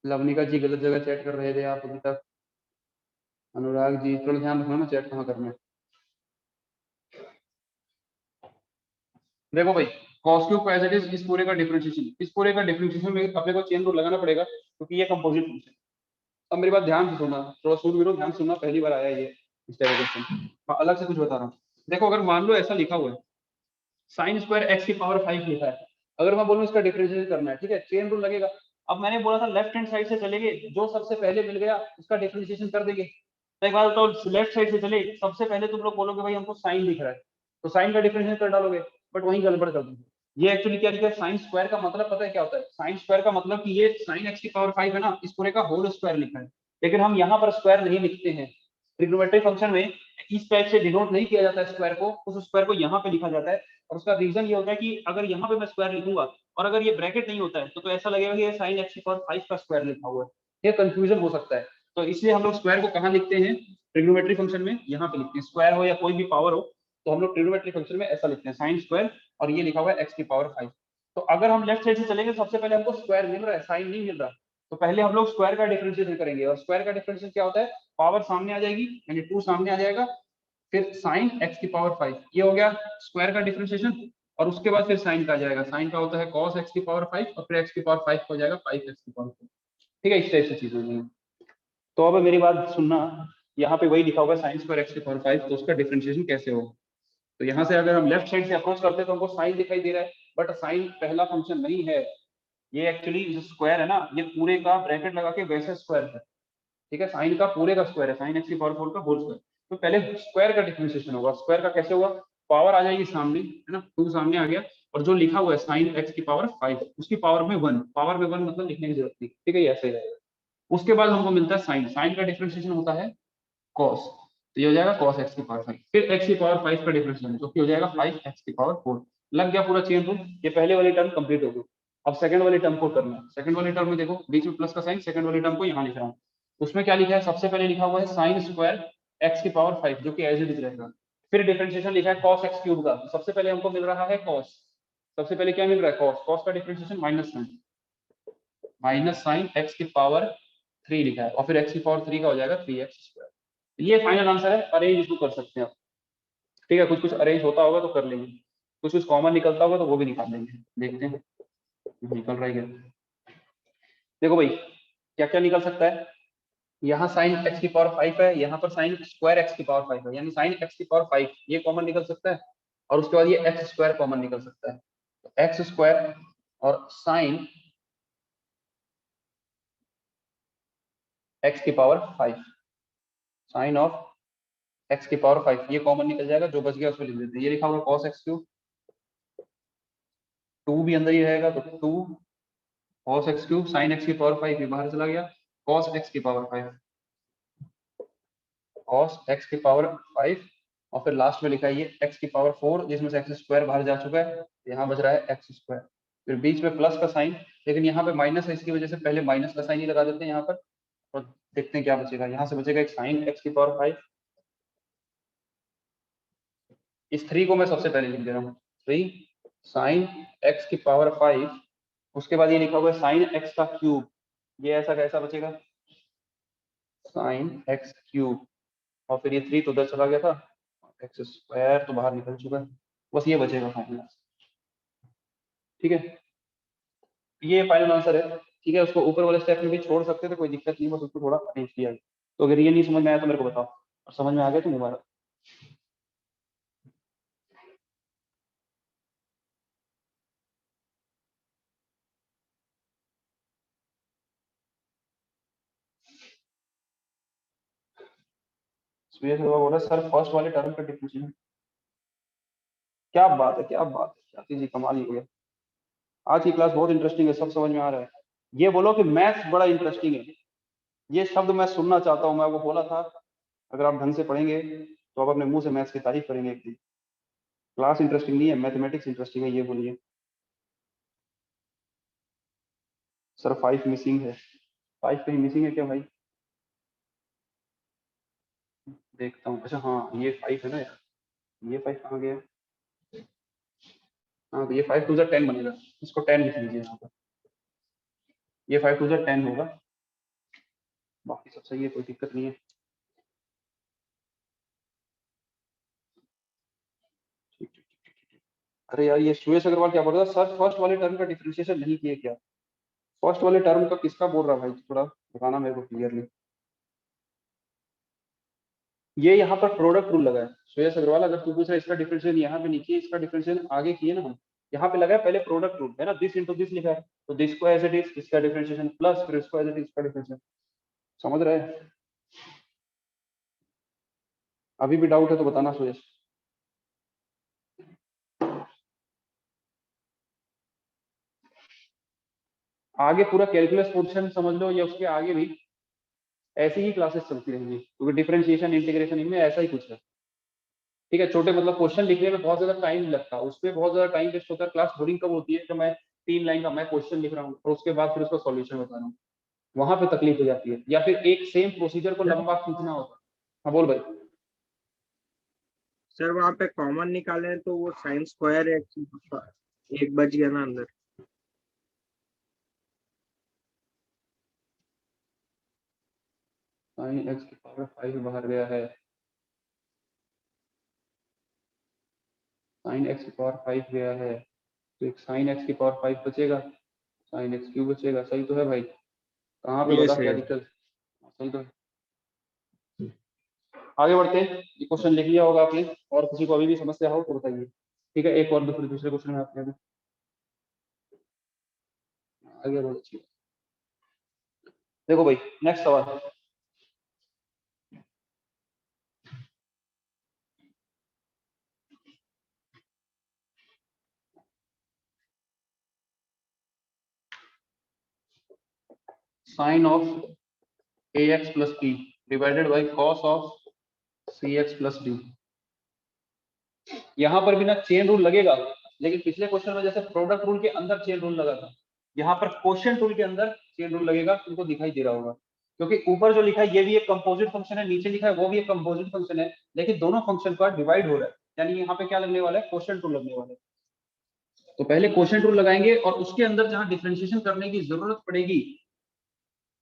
लवनिका जी गलत जगह चैट कर रहे थे आप अभी तक। अनुराग जी थोड़ा ध्यान रखना ना चैट कहाँ करना है। देखो भाई cos cube as it is इस पूरे का डिफरेंशिएशन में अपने को चेन रूल लगाना पड़ेगा क्योंकि ये कंपोजिट फंक्शन। अब मेरी बात ध्यान से सुनना, थोड़ा सुन भी लो, ध्यान से सुनना, पहली बार आया है ये इस तरह का क्वेश्चन। अलग से कुछ बता रहा हूँ। देखो अगर मान लो ऐसा लिखा हुआ है साइन स्क्वायर एक्स की पावर 5 लिखा है, अगर मैं बोलूँ इसका डिफरेंशिएशन करना है, ठीक है, चेन रूल लगेगा। अब मैंने बोला था लेफ्ट हैंड साइड से चलेंगे, जो सबसे पहले मिल गया उसका डिफरेंशिएशन कर देंगे। तो एक बात बताओ, लेफ्ट साइड से चले, सबसे पहले तुम लोग बोलोगे भाई हमको साइन दिख रहा है, तो साइन का डिफरेंशिएशन कर डालोगे, बट वहीं गड़बड़ कर दोगे। ये एक्चुअली क्या लिखा है, साइन स्क्वायर का मतलब पता है क्या होता है? साइन स्क्वायर का मतलब कि ये साइन एक्स की पावर 5 है ना, इस पूरे का होल स्क्वायर लिखा है, लेकिन हम यहाँ पर स्क्वायर नहीं लिखते हैं। ट्रिग्नोमेट्रिक फंक्शन में इस टाइप से डिनोट नहीं किया जाता है स्क्वायर को, उस स्क्वायर को यहाँ पे लिखा जाता है। और उसका रीजन ये होता है कि अगर यहाँ पे मैं स्क्वायर लिखूंगा और अगर ये ब्रैकेट नहीं होता है तो ऐसा लगेगा कि ये साइन एक्स की पावर 5 का स्क्वायर लिखा हुआ है, ये कंफ्यूजन हो सकता है। तो इसलिए हम लोग स्क्वायर को कहाँ लिखते हैं? ट्रिग्नोमेट्रिक फंक्शन में यहाँ पे लिखते हैं। स्क्वायर हो या कोई भी पावर हो तो हम लोग ट्रिग्नोमेट्रिक फंक्शन में ऐसा लिखते हैं, साइन स्क्वायर, और ये लिखा हुआ है एक्स की पावर 5। तो अगर हम लेफ्ट साइड से चलेंगे, सबसे पहले हमको स्क्वायर मिल रहा है, साइन नहीं मिल रहा, तो पहले हम लोग स्क्वायर का डिफरेंशिएशन करेंगे। और स्क्वायर का डिफरेंशिएशन क्या होता है? पावर सामने आ जाएगी, यानी 2 सामने आ जाएगा, फिर साइन एक्स की पावर 5, ये हो गया स्क्वायर का डिफरेंशिएशन। और उसके बाद फिर साइन का आ जाएगा, साइन का होता है cos x की पावर 5, और फिर x की पावर 5 हो जाएगा 5x की पावर 5। ठीक है, इस टाइप से चीजें हैं। तो अब मेरी बात सुनना, यहाँ पे वही लिखा होगा साइन स्क्वायर एक्स की पावर 5, तो उसका डिफरेंशिएशन कैसे होगा? तो यहाँ से अगर हम लेफ्ट साइड से अप्रोच करते हैं तो हमको साइन दिखाई दे रहा है, बट साइन पहला फंक्शन नहीं है, ये एक्चुअली जो स्क्वायर है ना, ये पूरे का ब्रैकेट लगा के वैसे स्क्वायर है। ठीक है, साइन का पूरे का स्क्वायर है, साइन एक्स की पावर 4 का होल स्क्वायर। तो पहले स्क्वायर का डिफरेंशिएशन होगा। स्क्वायर का कैसे होगा? पावर आ जाएगी सामने, है ना, 2 सामने आ गया, और जो लिखा हुआ है साइन एक्स की पावर 5, उसकी पावर में 1, पावर में 1 मतलब लिखने की जरूरत नहीं। ठीक है, ये ऐसे ही रहेगा। उसके बाद हमको मिलता है साइन, साइन का डिफरेंशिएशन होता है cos, तो ये हो जाएगा cos x की पावर 5, फिर x की पावर 5 का डिफरेंशिएशन जो कि हो जाएगा 5x की पावर 4। लग गया पूरा चेन रूल। ये पहले वाली टर्म कंप्लीट हो गई। अब सेकंड वाली टर्म को करना है। सेकंड वाली टर्म में देखो बीच में प्लस का साइन, सेकंड वाली टर्म को यहाँ लिख रहा हूँ। उसमें क्या लिखा है? सबसे पहले लिखा हुआ है साइन स्क्वायर x की पावर 5, जो कि एज इट इज रहेगा। फिर डिफरेंशिएशन लिखा है cos x क्यूब का, सबसे पहले हमको मिल रहा है cos, सबसे पहले क्या मिल रहा है? cos, cos का डिफरेंशिएशन माइनस साइन x की पावर 3 लिखा है, और फिर x की पावर 3 का हो जाएगा 3x स्क्वायर। ये फाइनल आंसर है। अरेंज इसको कर सकते हैं आप। ठीक है, कुछ कुछ अरेंज होता होगा तो कर लेंगे, कुछ कुछ कॉमन निकलता होगा तो वो भी निकाल लेंगे। देखते हैं निकल रहा है क्या। देखो भाई क्या क्या निकल सकता है। यहाँ साइन एक्स की पावर 5 है, यहाँ पर साइन स्क्वायर एक्स की पावर 5 है, यानी साइन एक्स की पावर 5 ये कॉमन निकल सकता है, और उसके बाद ये एक्स स्क्वायर कॉमन निकल सकता है। तो एक्स स्क्वायर और साइन एक्स की पावर 5, साइन ऑफ एक्स की पावर 5 ये कॉमन निकल जाएगा, जो बच गया उसको लिख देते हैं। ये लिखा होगा cos x क्यूब, 2 भी अंदर ही रहेगा, तो 2 cos x cube, sine x की पावर 5 भी बाहर चला गया, cos x की पावर 5, cos x की पावर 5, और फिर लास्ट में लिखा है ये x की पावर 4, जिसमें से x स्क्वायर बाहर जा चुका है, यहाँ बच रहा है x स्क्वायर। फिर बीच में प्लस का साइन, लेकिन यहाँ पे माइनस है, इसकी वजह से पहले माइनस का साइन ही लगा देते हैं यहाँ पर, और देखते हैं क्या बचेगा। यहाँ से बचेगा एक साइन x की पावर 5, इस 3 को मैं सबसे पहले लिख दे रहा हूँ, 3 साइन x की पावर 5, उसके बाद ये लिखा हुआ है साइन x का क्यूब, ये ऐसा कैसा बचेगा? साइन x क्यूब, और फिर ये 3 तो उधर चला गया था, एक्स स्क्वायर तो बाहर निकल चुका है, बस ये बचेगा फाइनल आंसर। ठीक है, ये फाइनल आंसर है। ठीक है, उसको ऊपर वाले स्टेप में भी छोड़ सकते थे, कोई दिक्कत नहीं, बस उसको थोड़ा अरेंज किया है। तो अगर ये नहीं समझ में आया तो मेरे को बताओ, और समझ में आ गया तो मुबारक। सुबह से बोला सर फर्स्ट वाले टर्म का डिफरेंशिएशन, क्या बात है, क्या बात है, क्या चीज कमाल ही हो गया। आज की क्लास बहुत इंटरेस्टिंग है, सब समझ में आ रहा है। ये बोलो कि मैथ्स बड़ा इंटरेस्टिंग है, ये शब्द मैं सुनना चाहता हूँ। मैं वो बोला था अगर आप ढंग से पढ़ेंगे तो आप अपने मुंह से मैथ्स की तारीफ करेंगे एक दिन। क्लास इंटरेस्टिंग नहीं है, मैथमेटिक्स इंटरेस्टिंग है, ये बोलिए। सर 5 मिसिंग है, 5 कहीं मिसिंग है क्या भाई? देखता हूँ। अच्छा हाँ, ये 5 है ना यार, ये 5 कहाँ गया? हाँ, तो ये 5 टू 10 बनेगा, इसको 10 लिख लीजिए यहाँ पर। ये 5 टू 10 होगा, बाकी सब सही है, कोई दिक्कत नहीं है। अरे यार ये सुरेश अग्रवाल क्या बोल रहा था, सर फर्स्ट वाले टर्म का डिफरेंशिएशन नहीं किए क्या? फर्स्ट वाले टर्म का किसका बोल रहा भाई, थोड़ा बताना मेरे को क्लियरली। ये यहाँ पर प्रोडक्ट रूल लगा है सुरेश अग्रवाल, अगर तू पूछ रहा है इसका डिफरेंशिएशन यहाँ पे नहीं किए, इसका डिफरेंशिएशन आगे किए ना हम। यहाँ पे लगा है पहले प्रोडक्ट रूल है ना, दिस इंटू दिस लिखा है, तो दिस को एज इट इज इसका डिफरेंशिएशन प्लस फिर इसको एज इट इज इसका डिफरेंशिएशन। समझ रहे हैं? अभी भी डाउट है तो बताना सुरेश। आगे पूरा कैलकुलस पोर्शन समझ लो या उसके आगे भी ऐसी ही क्लासेस चलती रहेंगी, क्योंकि डिफरेंशिएशन इंटीग्रेशन इनमें ऐसा ही कुछ है। ठीक है, छोटे मतलब क्वेश्चन लिखने में बहुत ज्यादा टाइम लगता है, उसमें बहुत ज्यादा टाइम वेस्ट होता है। क्लास बोरिंग कब होती है, जब मैं 3 लाइन का मैं क्वेश्चन लिख रहा हूँ और उसके बाद फिर उसका सॉल्यूशन बता रहा हूँ, वहां पे तकलीफ हो जाती है। या फिर एक सेम प्रोसीजर को लंबा खींचना होता है। हाँ बोल भाई। सर वहाँ पे कॉमन निकाले तो वो साइन स्क्वायर एक बच गया ना अंदर। साइन एक्स की पावर 5 बाहर गया है, साइन एक्स की पावर 5 गया है, तो एक साइन एक्स की पावर 5 बचेगा, साइन एक्स क्यूब बचेगा। सही तो है भाई? कहाँ पे ये बता सही क्या है। दिक्कत? सही तो है। आगे बढ़ते हैं, ये क्वेश्चन लिख लिया होगा आपने, और किसी को अभी भी समस्या हो तो बताइए। ठीक है, एक और दूसरे क्वेश्चन में आपने आगे बहुत अच्छी बात। देखो भाई नेक्स्ट सवाल, sine of a x plus b divided by cos of c x plus d. यहाँ पर भी ना चेन रूल लगेगा, लेकिन पिछले क्वेश्चन में जैसे प्रोडक्ट रूल के अंदर चेन रूल लगा था, यहाँ पर क्वेश्चन रूल के अंदर चेन रूल लगेगा। तुमको दिखाई दे रहा होगा, क्योंकि ऊपर जो लिखा है ये भी एक कंपोजिट फंक्शन है, नीचे लिखा है वो भी एक कंपोजिट फंक्शन है, लेकिन दोनों फंक्शन का डिवाइड हो रहा है। यानी यहाँ पे क्या लगने वाला है, क्वेश्चन रूल लगने वाला है। तो पहले क्वेश्चन रूल लगाएंगे और उसके अंदर जहां डिफरेंशिएशन करने की जरूरत पड़ेगी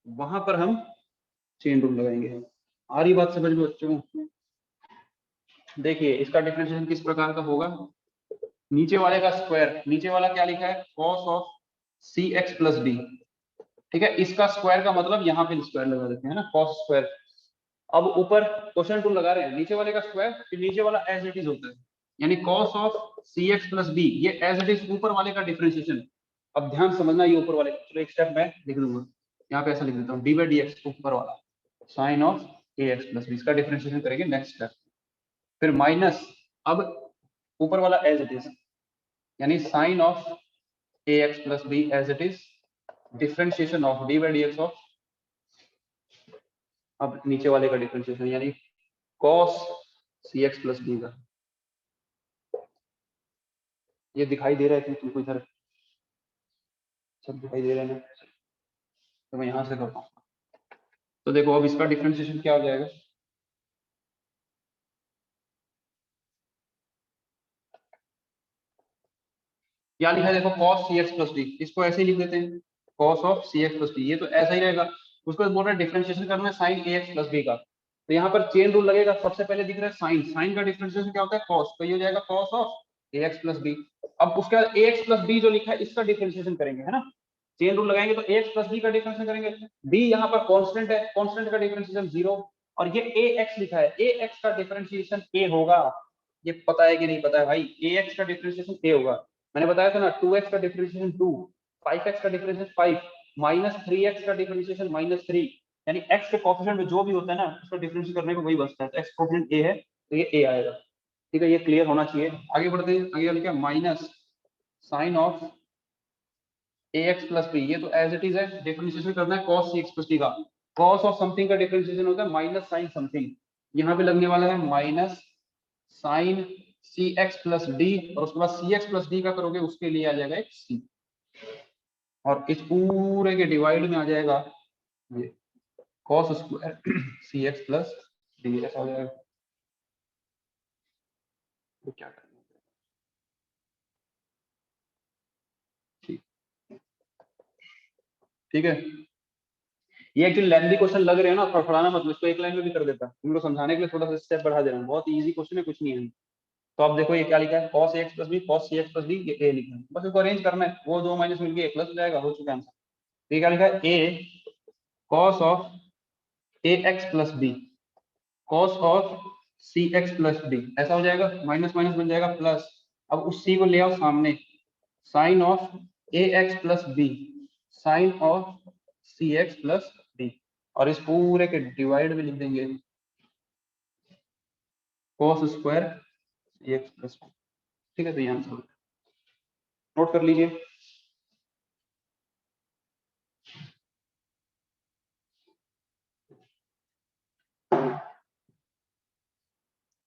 वहां पर हम चेन रूल लगाएंगे। आ रही बात समझ में बच्चों? देखिए इसका डिफरेंशिएशन किस प्रकार का होगा, नीचे वाले का स्क्वायर, नीचे वाला क्या लिखा है, cos of c x plus d. ठीक है, इसका स्क्वायर का मतलब यहाँ पे स्क्वायर लगा देते हैं ना, cos स्क्वायर। अब ऊपर क्वेश्चन टूल लगा रहे हैं, नीचे वाले का स्क्वायर फिर नीचे वाला एज इट इज होता है, यानी cos of c x plus d, ये एज इट इज ऊपर वाले का डिफरेंशिएशन। अब ध्यान समझना, ये ऊपर वाले, चलो एक स्टेप मैं लिख दूंगा यहाँ पे, ऐसा लिख देता हूँ, डी बाई डी एक्स ऊपर वाला sine of a x plus b, इसका डिफरेंशिएशन करेंगे नेक्स्ट स्टेप। फिर माइनस, अब ऊपर वाला एज इट इज, यानी sine of a x plus b as it is, differentiation of d by d x of, अब नीचे वाले का डिफरेंशिएशन यानी cos c x plus d का। ये दिखाई दे रहा है कि तुमको इधर सब दिखाई दे रहा है ना, तो मैं यहां से करता हूँ। तो देखो अब इसका डिफरेंशिएशन क्या हो जाएगा, क्या लिखा है देखो, cos c x plus d, इसको ऐसे ही लिख देते हैं cos of c x plus d, ये तो ऐसा ही रहेगा। उसको बोल रहे हैं डिफरेंशिएशन करना है sin ए एक्स प्लस बी का, तो यहाँ पर चेन रूल लगेगा। सबसे पहले दिख रहा है साइन, साइन का डिफरेंशिएशन क्या होता है, cos, तो ये हो जाएगा cos of a x plus b. अब उसके बाद ए एक्स प्लस बी जो लिखा है इसका डिफरेंशिएशन करेंगे, है ना, चेन रूल लगाएंगे तो ए एक्स प्लस बी का डिफरेंशिएशन करेंगे। बी यहाँ पर कांस्टेंट है, कांस्टेंट का डिफरेंशिएशन 0, और ये ए एक्स लिखा है, ए एक्स का डिफरेंशिएशन ए होगा। ये पता है कि नहीं पता है भाई, ए एक्स का डिफरेंशिएशन ए होगा। मैंने बताया था ना, 2x का डिफरेंशिएशन 2, 5x का डिफरेंशिएशन 5, माइनस 3x का डिफरेंशिएशन माइनस 3, यानी x के कोएफिशिएंट में जो भी होता है ना उसको डिफरेंशिएट करने को वही बचता है, तो x कोएफिशिएंट a है तो ये a आएगा। ठीक है, ये क्लियर होना चाहिए। आगे बढ़ते हैं, आगे लिखा minus sine of ax plus b, ये तो एज इट इज है, डिफरेंशिएशन करना है cos cx प्लस d का। cos ऑफ समथिंग का डिफरेंशिएशन होता है माइनस साइन समथिंग, यहाँ पे लगने वाला है माइनस साइन सी एक्स प्लस डी, और उसके बाद सी एक्स प्लस डी का करोगे उसके लिए आ जाएगा एक सी, और इस पूरे के डिवाइड में आ जाएगा ये cos स्क्वायर सी एक्स प्लस डी, ऐसा हो जाएगा। तो क्या करना है, ठीक ठीक है। ये एक्चुअली लेंथी क्वेश्चन लग रहे हैं ना, फड़फड़ाना मत, इसको एक लाइन में भी कर देता, तुमको समझाने के लिए थोड़ा सा स्टेप बढ़ा दे रहा हूँ, बहुत इजी क्वेश्चन है, कुछ नहीं है। तो अब देखो ये क्या लिखा है, cos ax plus b cos cx plus d, ये a लिखा है, बस इसको अरेंज करना है, वो दो माइनस मिलके एक प्लस हो जाएगा, हो चुका आंसर। तो ये क्या लिखा है, a cos of ax plus b cos of cx plus d, ऐसा हो जाएगा, माइनस माइनस बन जाएगा प्लस। अब उस c को ले आओ सामने, sine of ax plus b sine of cx plus d, और इस पूरे के डिवाइड में लिख देंगे cos square cx plus b। ठीक है, तो ये आंसर नोट कर लीजिए।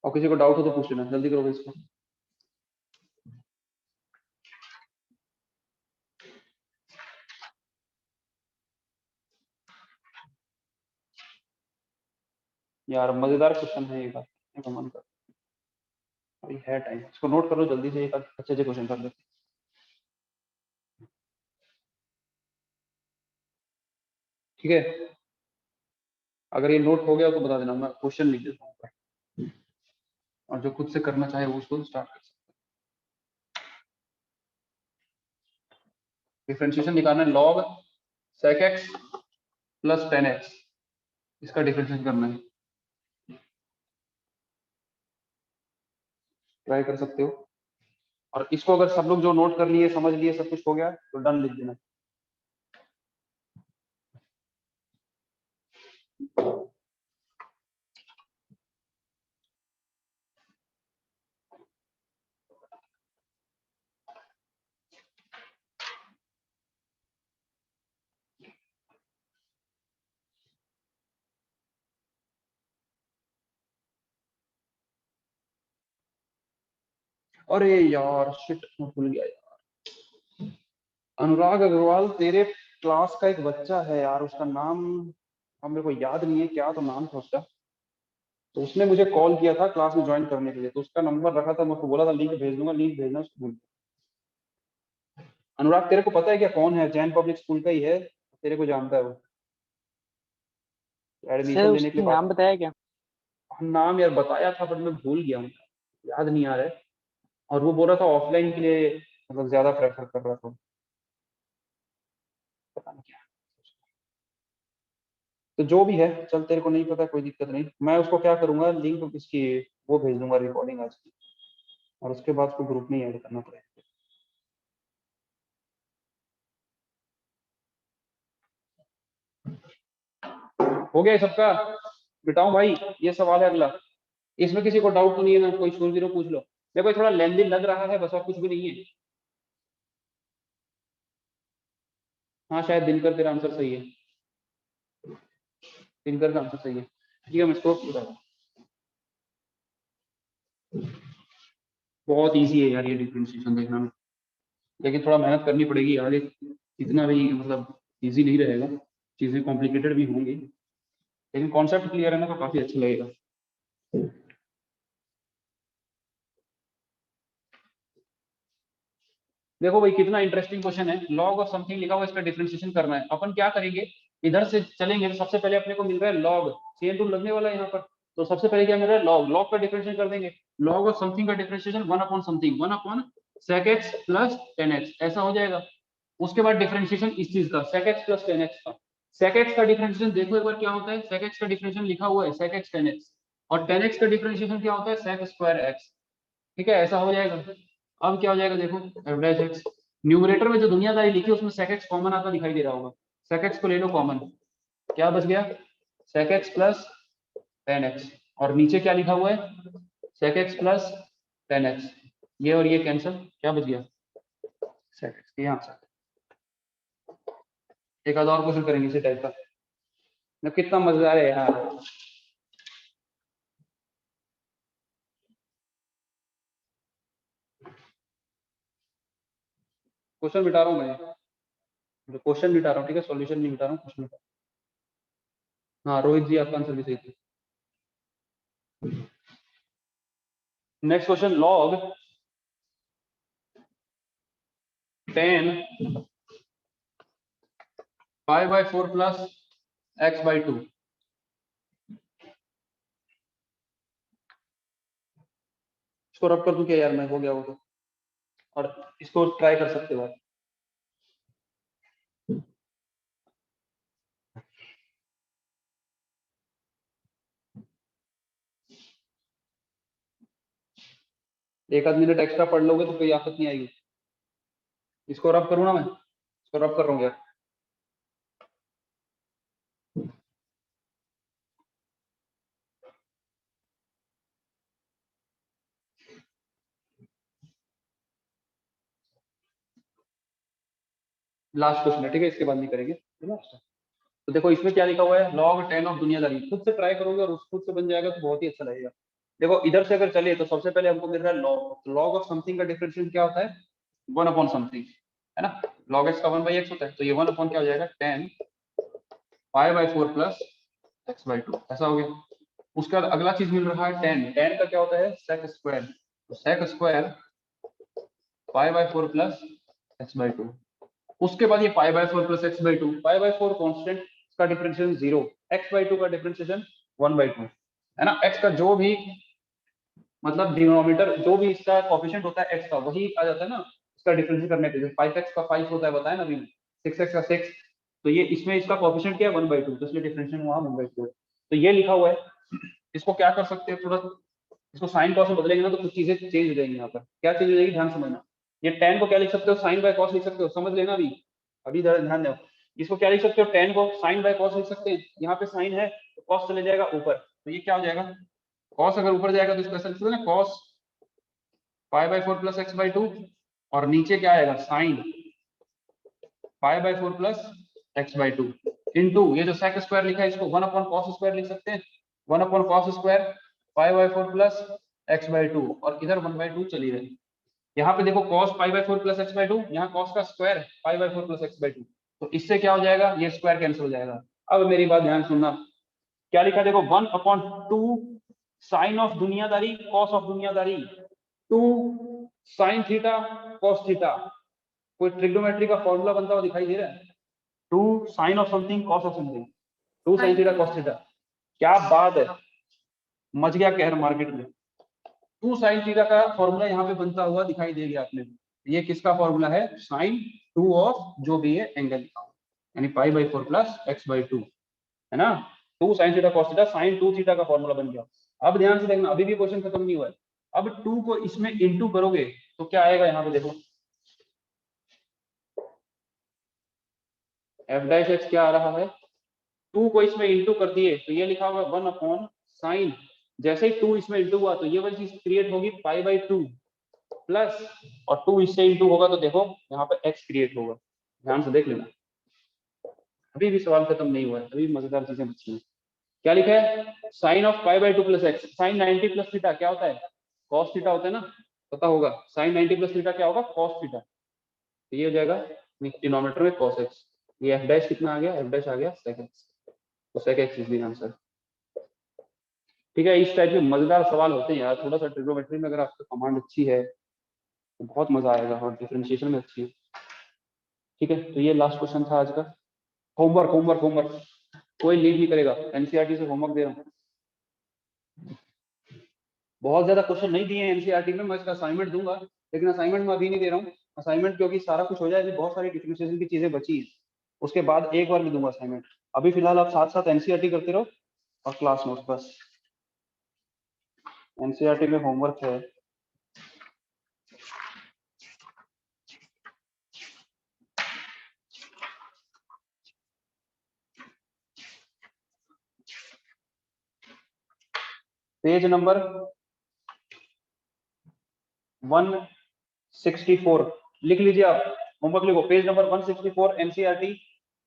और किसी को डाउट हो तो पूछ लेना, जल्दी करोगे इसको। यार मजेदार क्वेश्चन है ये, बात का मन कर, अभी है टाइम, इसको नोट करो जल्दी से, एक अच्छे अच्छे क्वेश्चन कर लेते। ठीक है, अगर ये नोट हो गया तो बता देना, मैं क्वेश्चन लिख देता हूँ ऊपर, और जो खुद से करना चाहे वो उसको स्टार्ट कर सकते हैं। डिफरेंशिएशन निकालना है, log sec x plus tan x, इसका डिफरेंशिएशन करना है, ट्राई कर सकते हो। और इसको अगर सब लोग जो नोट कर लिए, समझ लिए, सब कुछ हो गया तो डन लिख देना। अरे यार शिट, मैं भूल गया यार, अनुराग अग्रवाल तेरे क्लास का एक बच्चा है यार, उसका नाम अब मेरे को याद नहीं है क्या, तो नाम था उसका, तो उसने मुझे कॉल किया था क्लास में ज्वाइन करने के लिए, तो उसका नंबर रखा था, मैं उसको बोला था लिंक भेज दूंगा, लिंक भेजना, उसको भूल गया। अनुराग तेरे को पता है क्या कौन है, जैन पब्लिक स्कूल का ही है, तेरे को जानता है वो, सर एडमिशन लेने के उसने लिए नाम बात। बताया क्या? नाम यार बताया था पर मैं भूल गया हूँ, याद नहीं आ रहा है, और वो बोल रहा था ऑफलाइन के लिए मतलब ज्यादा प्रेफर कर रहा था, पता नहीं क्या। तो जो भी है चल, तेरे को नहीं पता कोई दिक्कत नहीं, मैं उसको क्या करूंगा, लिंक इसकी वो भेज दूंगा, रिकॉर्डिंग आज की, और उसके बाद उसको ग्रुप में ऐड करना पड़ेगा। हो गया ये सबका, बिटाऊं भाई, ये सवाल है अगला, इसमें किसी को डाउट तो नहीं है ना, कोई शुरू जीरो पूछ लो, देखो ये थोड़ा लेंदी लग रहा है बस, और कुछ भी नहीं है। हाँ शायद दिनकर तेरा आंसर सही है, दिनकर का आंसर सही है, ठीक है मैं इसको बता दूं। बहुत इजी है यार ये डिफरेंशिएशन देखना में, लेकिन थोड़ा मेहनत करनी पड़ेगी आगे, इतना भी मतलब इजी नहीं रहेगा, चीजें कॉम्प्लिकेटेड भी होंगी, लेकिन कॉन्सेप्ट क्लियर है ना तो काफी अच्छा लगेगा। देखो भाई कितना इंटरेस्टिंग क्वेश्चन है, लॉग ऑफ समथिंग लिखा हुआ, इसका डिफरेंशिएशन करना है, अपन क्या करेंगे, इधर से चलेंगे तो सबसे पहले अपने को मिल रहा है लॉग, चेन रूल लगने वाला है यहाँ पर, तो सबसे पहले क्या मिल रहा है, लॉग, लॉग का डिफरेंशिएशन कर देंगे, लॉग ऑफ समथिंग का differentiation 1 upon something, 1 upon sec x plus tan x, ऐसा हो जाएगा। उसके बाद डिफरेंशिएशन इस चीज का sec x plus tan x का, sec x का डिफरेंशिएशन देखो एक बार क्या होता है, sec x का डिफरेंशिएशन लिखा हुआ है sec x tan x, और tan x का डिफरेंशिएशन क्या होता है sec स्क्वायर x, ठीक है ऐसा हो जाएगा। अब क्या हो जाएगा देखो, एवरेज एक्स, न्यूमरेटर में जो दुनियादारी लिखी है उसमें sec x कॉमन आता दिखाई दे रहा होगा, sec x को ले लो कॉमन, क्या बच गया sec x plus tan x, और नीचे क्या लिखा हुआ है sec x plus tan x, ये और ये कैंसिल, क्या बच गया sec x, ये आंसर। एक आध और क्वेश्चन करेंगे इसी टाइप का ना, कितना मजेदार है यार। क्वेश्चन मिटा रहा हूँ मैं, क्वेश्चन मिटा रहा हूँ, ठीक है सॉल्यूशन नहीं मिटा रहा हूँ, क्वेश्चन मिटा। हाँ रोहित जी आपका आंसर भी सही था। Next question, log 10 5/4 plus x/2, इसको रब कर दूं क्या यार मैं, हो गया वो तो, और इसको ट्राई कर सकते हो आप। एक आध मिनट एक्स्ट्रा पढ़ लोगे तो कोई आफत नहीं आएगी। इसको रब करूँ ना मैं, इसको रब कर रहा हूँ यार। लास्ट क्वेश्चन है, ठीक है, इसके बाद नहीं करेंगे। तो देखो इसमें क्या लिखा हुआ है, log 10 ऑफ दुनियादारी। खुद से ट्राई करोगे और खुद से बन जाएगा तो बहुत ही अच्छा लगेगा। देखो इधर से अगर चले तो सबसे पहले हमको मिल रहा है log। log ऑफ समथिंग का डिफरेंशियल क्या होता है, 1 अपॉन समथिंग, है ना। log x का 1/x होता है, तो ये 1 अपॉन क्या हो जाएगा, 10 π/4 प्लस x/2, ऐसा हो गया। उसके बाद अगला चीज मिल रहा है 10 का क्या होता है, sec स्क्वायर। तो sec स्क्वायर π/4 प्लस x/2। उसके बाद ये π/4 प्लस x/2, π/4 कांस्टेंट का डिफरेंशिएशन 0, x/2 का डिफरेंशिएशन 1/2, है ना। x का जो भी मतलब डिनोमिनेटर, जो भी इसका कोएफिशिएंट होता है x का, वही आ जाता है ना इसका डिफरेंशिएट करने पे। जैसे 5x का 5 होता है, बताया ना अभी, 6x का 6, तो ये इसमें इसका कोएफिशिएंट क्या है, 1/2, तो इसलिए डिफरेंशिएशन वहां 1/2 है। तो ये लिखा हुआ है। इसको क्या कर सकते हैं, थोड़ा इसको साइन कॉस में बदलेंगे ना तो कुछ चीजें चेंज हो जाएंगी। यहाँ पर क्या चेंज हो जाएगी, ध्यान समझना। ये 10 को क्या लिख सकते हो, साइन बाय कॉस लिख सकते हो, समझ लेना अभी, अभी जरा ध्यान दो। इसको क्या लिख सकते हो, 10 को साइन बाय कॉस लिख सकते हैं। यहाँ पे साइन है तो कॉस चले जाएगा ऊपर, तो ये क्या हो जाएगा, कॉस अगर ऊपर जाएगा तो इसको ऐसा लिख सकते हैं ना, कॉस π/4 प्लस x/2, और नीचे क्या आएगा, साइन π/4 प्लस x/2 इनटू ये जो sec स्क्वायर लिखा है इसको 1 अपॉन cos स्क्वायर लिख सकते हैं, 1 upon cos square π/4 plus x/2, और इधर 1/2 चली रही। यहाँ पे देखो cos π/4 प्लस x/2, यहाँ cos का स्क्वायर π/4 प्लस x/2, तो इससे क्या हो जाएगा, ये स्क्वायर कैंसिल हो जाएगा। अब मेरी बात ध्यान सुनना, क्या लिखा है देखो, 1/2 साइन ऑफ दुनियादारी कॉस ऑफ दुनियादारी, 2 साइन थीटा कॉस थीटा। कोई ट्रिग्नोमेट्री का फॉर्मूला बनता हुआ दिखाई दे रहा है, 2 sine of something cos of something, 2 sine theta cos theta. क्या बात है, मच गया कहर मार्केट में। 2 साइन थीटा का फॉर्मूला यहाँ पे बनता हुआ दिखाई दे गया आपने। ये किसका फॉर्मूला है, साइन 2 ऑफ जो भी है एंगल, यानी π/4 प्लस x/2, है ना। 2 sine theta cos theta, sine 2 theta का फॉर्मूला बन गया। अब ध्यान से देखना, अभी भी क्वेश्चन खत्म नहीं हुआ है। अब 2 को इसमें इंटू करोगे तो क्या आएगा, यहाँ पे देखो f' क्या आ रहा है, 2 को इसमें इंटू कर दिए तो ये लिखा हुआ 1 अपॉन साइन, जैसे ही 2 इसमें इंटू हुआ तो ये वाली चीज क्रिएट होगी π/2 प्लस, और 2 इससे इंटू होगा तो देखो यहाँ पे x क्रिएट होगा। ध्यान से देख लेना, अभी भी सवाल खत्म नहीं हुआ है, अभी मजेदार चीजें बची हैं। क्या लिखा है, sine of π/2 plus x, sine 90 plus theta क्या होता है, cos थीटा होता है ना, पता होगा। साइन 90 प्लस थीटा क्या होगा, cos थीटा, तो ये हो जाएगा डिनोमिनेटर में cos x। ये f' कितना आ गया, f' आ गया sec x, तो sec x is the answer. ठीक है, इस टाइप के मजेदार सवाल होते हैं यार। थोड़ा सा ट्रिग्नोमेट्री में अगर आपकी कमांड अच्छी है तो बहुत मजा आएगा, और डिफरेंशिएशन में अच्छी है। ठीक है, तो ये लास्ट क्वेश्चन था आज का। होमवर्क होमवर्क होमवर्क, कोई लीव नहीं करेगा, एनसीईआरटी से होमवर्क दे रहा हूँ। बहुत ज्यादा क्वेश्चन नहीं दिए हैं एनसीईआरटी में, मैं इसका असाइनमेंट दूंगा, लेकिन असाइनमेंट मैं अभी नहीं दे रहा हूँ। असाइनमेंट क्योंकि सारा कुछ हो जाए, अभी बहुत सारी डिफरेंशिएशन की चीजें बची है, उसके बाद एक बार मैं दूंगा असाइनमेंट। अभी फिलहाल आप साथ साथ एनसीईआरटी करते रहो और क्लास नोट्स बस। एनसीईआरटी में होमवर्क है, पेज नंबर 164 लिख लीजिए आप, होमवर्क लिखो, page number 164 NCERT,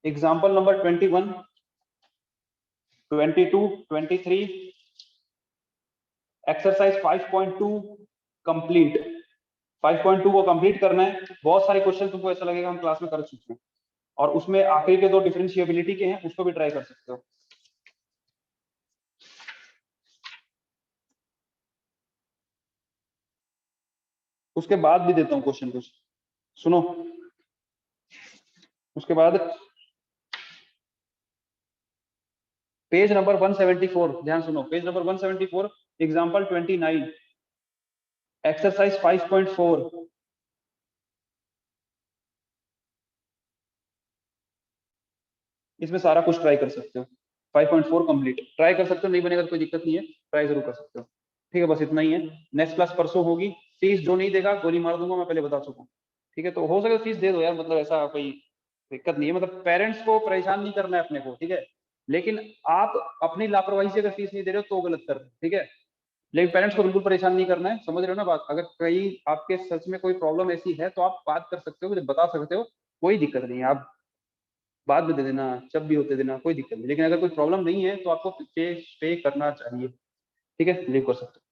example number 21, 22, 23, exercise 5.2 complete. 5.2 को कंप्लीट करना है। बहुत सारे क्वेश्चन तुमको ऐसा लगेगा हम क्लास में कर चुके हैं, और उसमें आखिरी के 2 डिफरेंशिएबिलिटी के हैं, उसको भी ट्राई कर सकते हो। उसके बाद भी देता हूँ क्वेश्चन कुछ, सुनो। उसके बाद पेज नंबर 174, ध्यान सुनो, पेज नंबर 174, एग्जांपल 29, एक्सरसाइज 5.4 इसमें सारा कुछ ट्राई कर सकते हो। 5.4 कंप्लीट ट्राई कर सकते हो, नहीं बनेगा तो कोई दिक्कत नहीं है, ट्राई जरूर कर सकते हो। ठीक है, बस इतना ही है। नेक्स्ट क्लास परसों होगी। फीस जो नहीं देगा गोली मार दूंगा, मैं पहले बता चुका हूँ। ठीक है, तो हो सके तो फीस दे दो यार, मतलब ऐसा कोई दिक्कत नहीं है, मतलब पेरेंट्स को परेशान नहीं करना है अपने को। ठीक है, लेकिन आप अपनी लापरवाही से अगर फीस नहीं दे रहे हो तो गलत कर रहे हो। ठीक है, लेकिन पेरेंट्स को बिल्कुल परेशान नहीं करना है, समझ रहे हो ना बात। अगर कहीं आपके सच में कोई प्रॉब्लम ऐसी है तो आप बात कर सकते हो, मुझे बता सकते हो, कोई दिक्कत नहीं है। आप बाद में दे देना, जब भी होते देना, कोई दिक्कत नहीं। लेकिन अगर कोई प्रॉब्लम नहीं है तो आपको पे करना चाहिए। ठीक है, लीव कर सकते हो।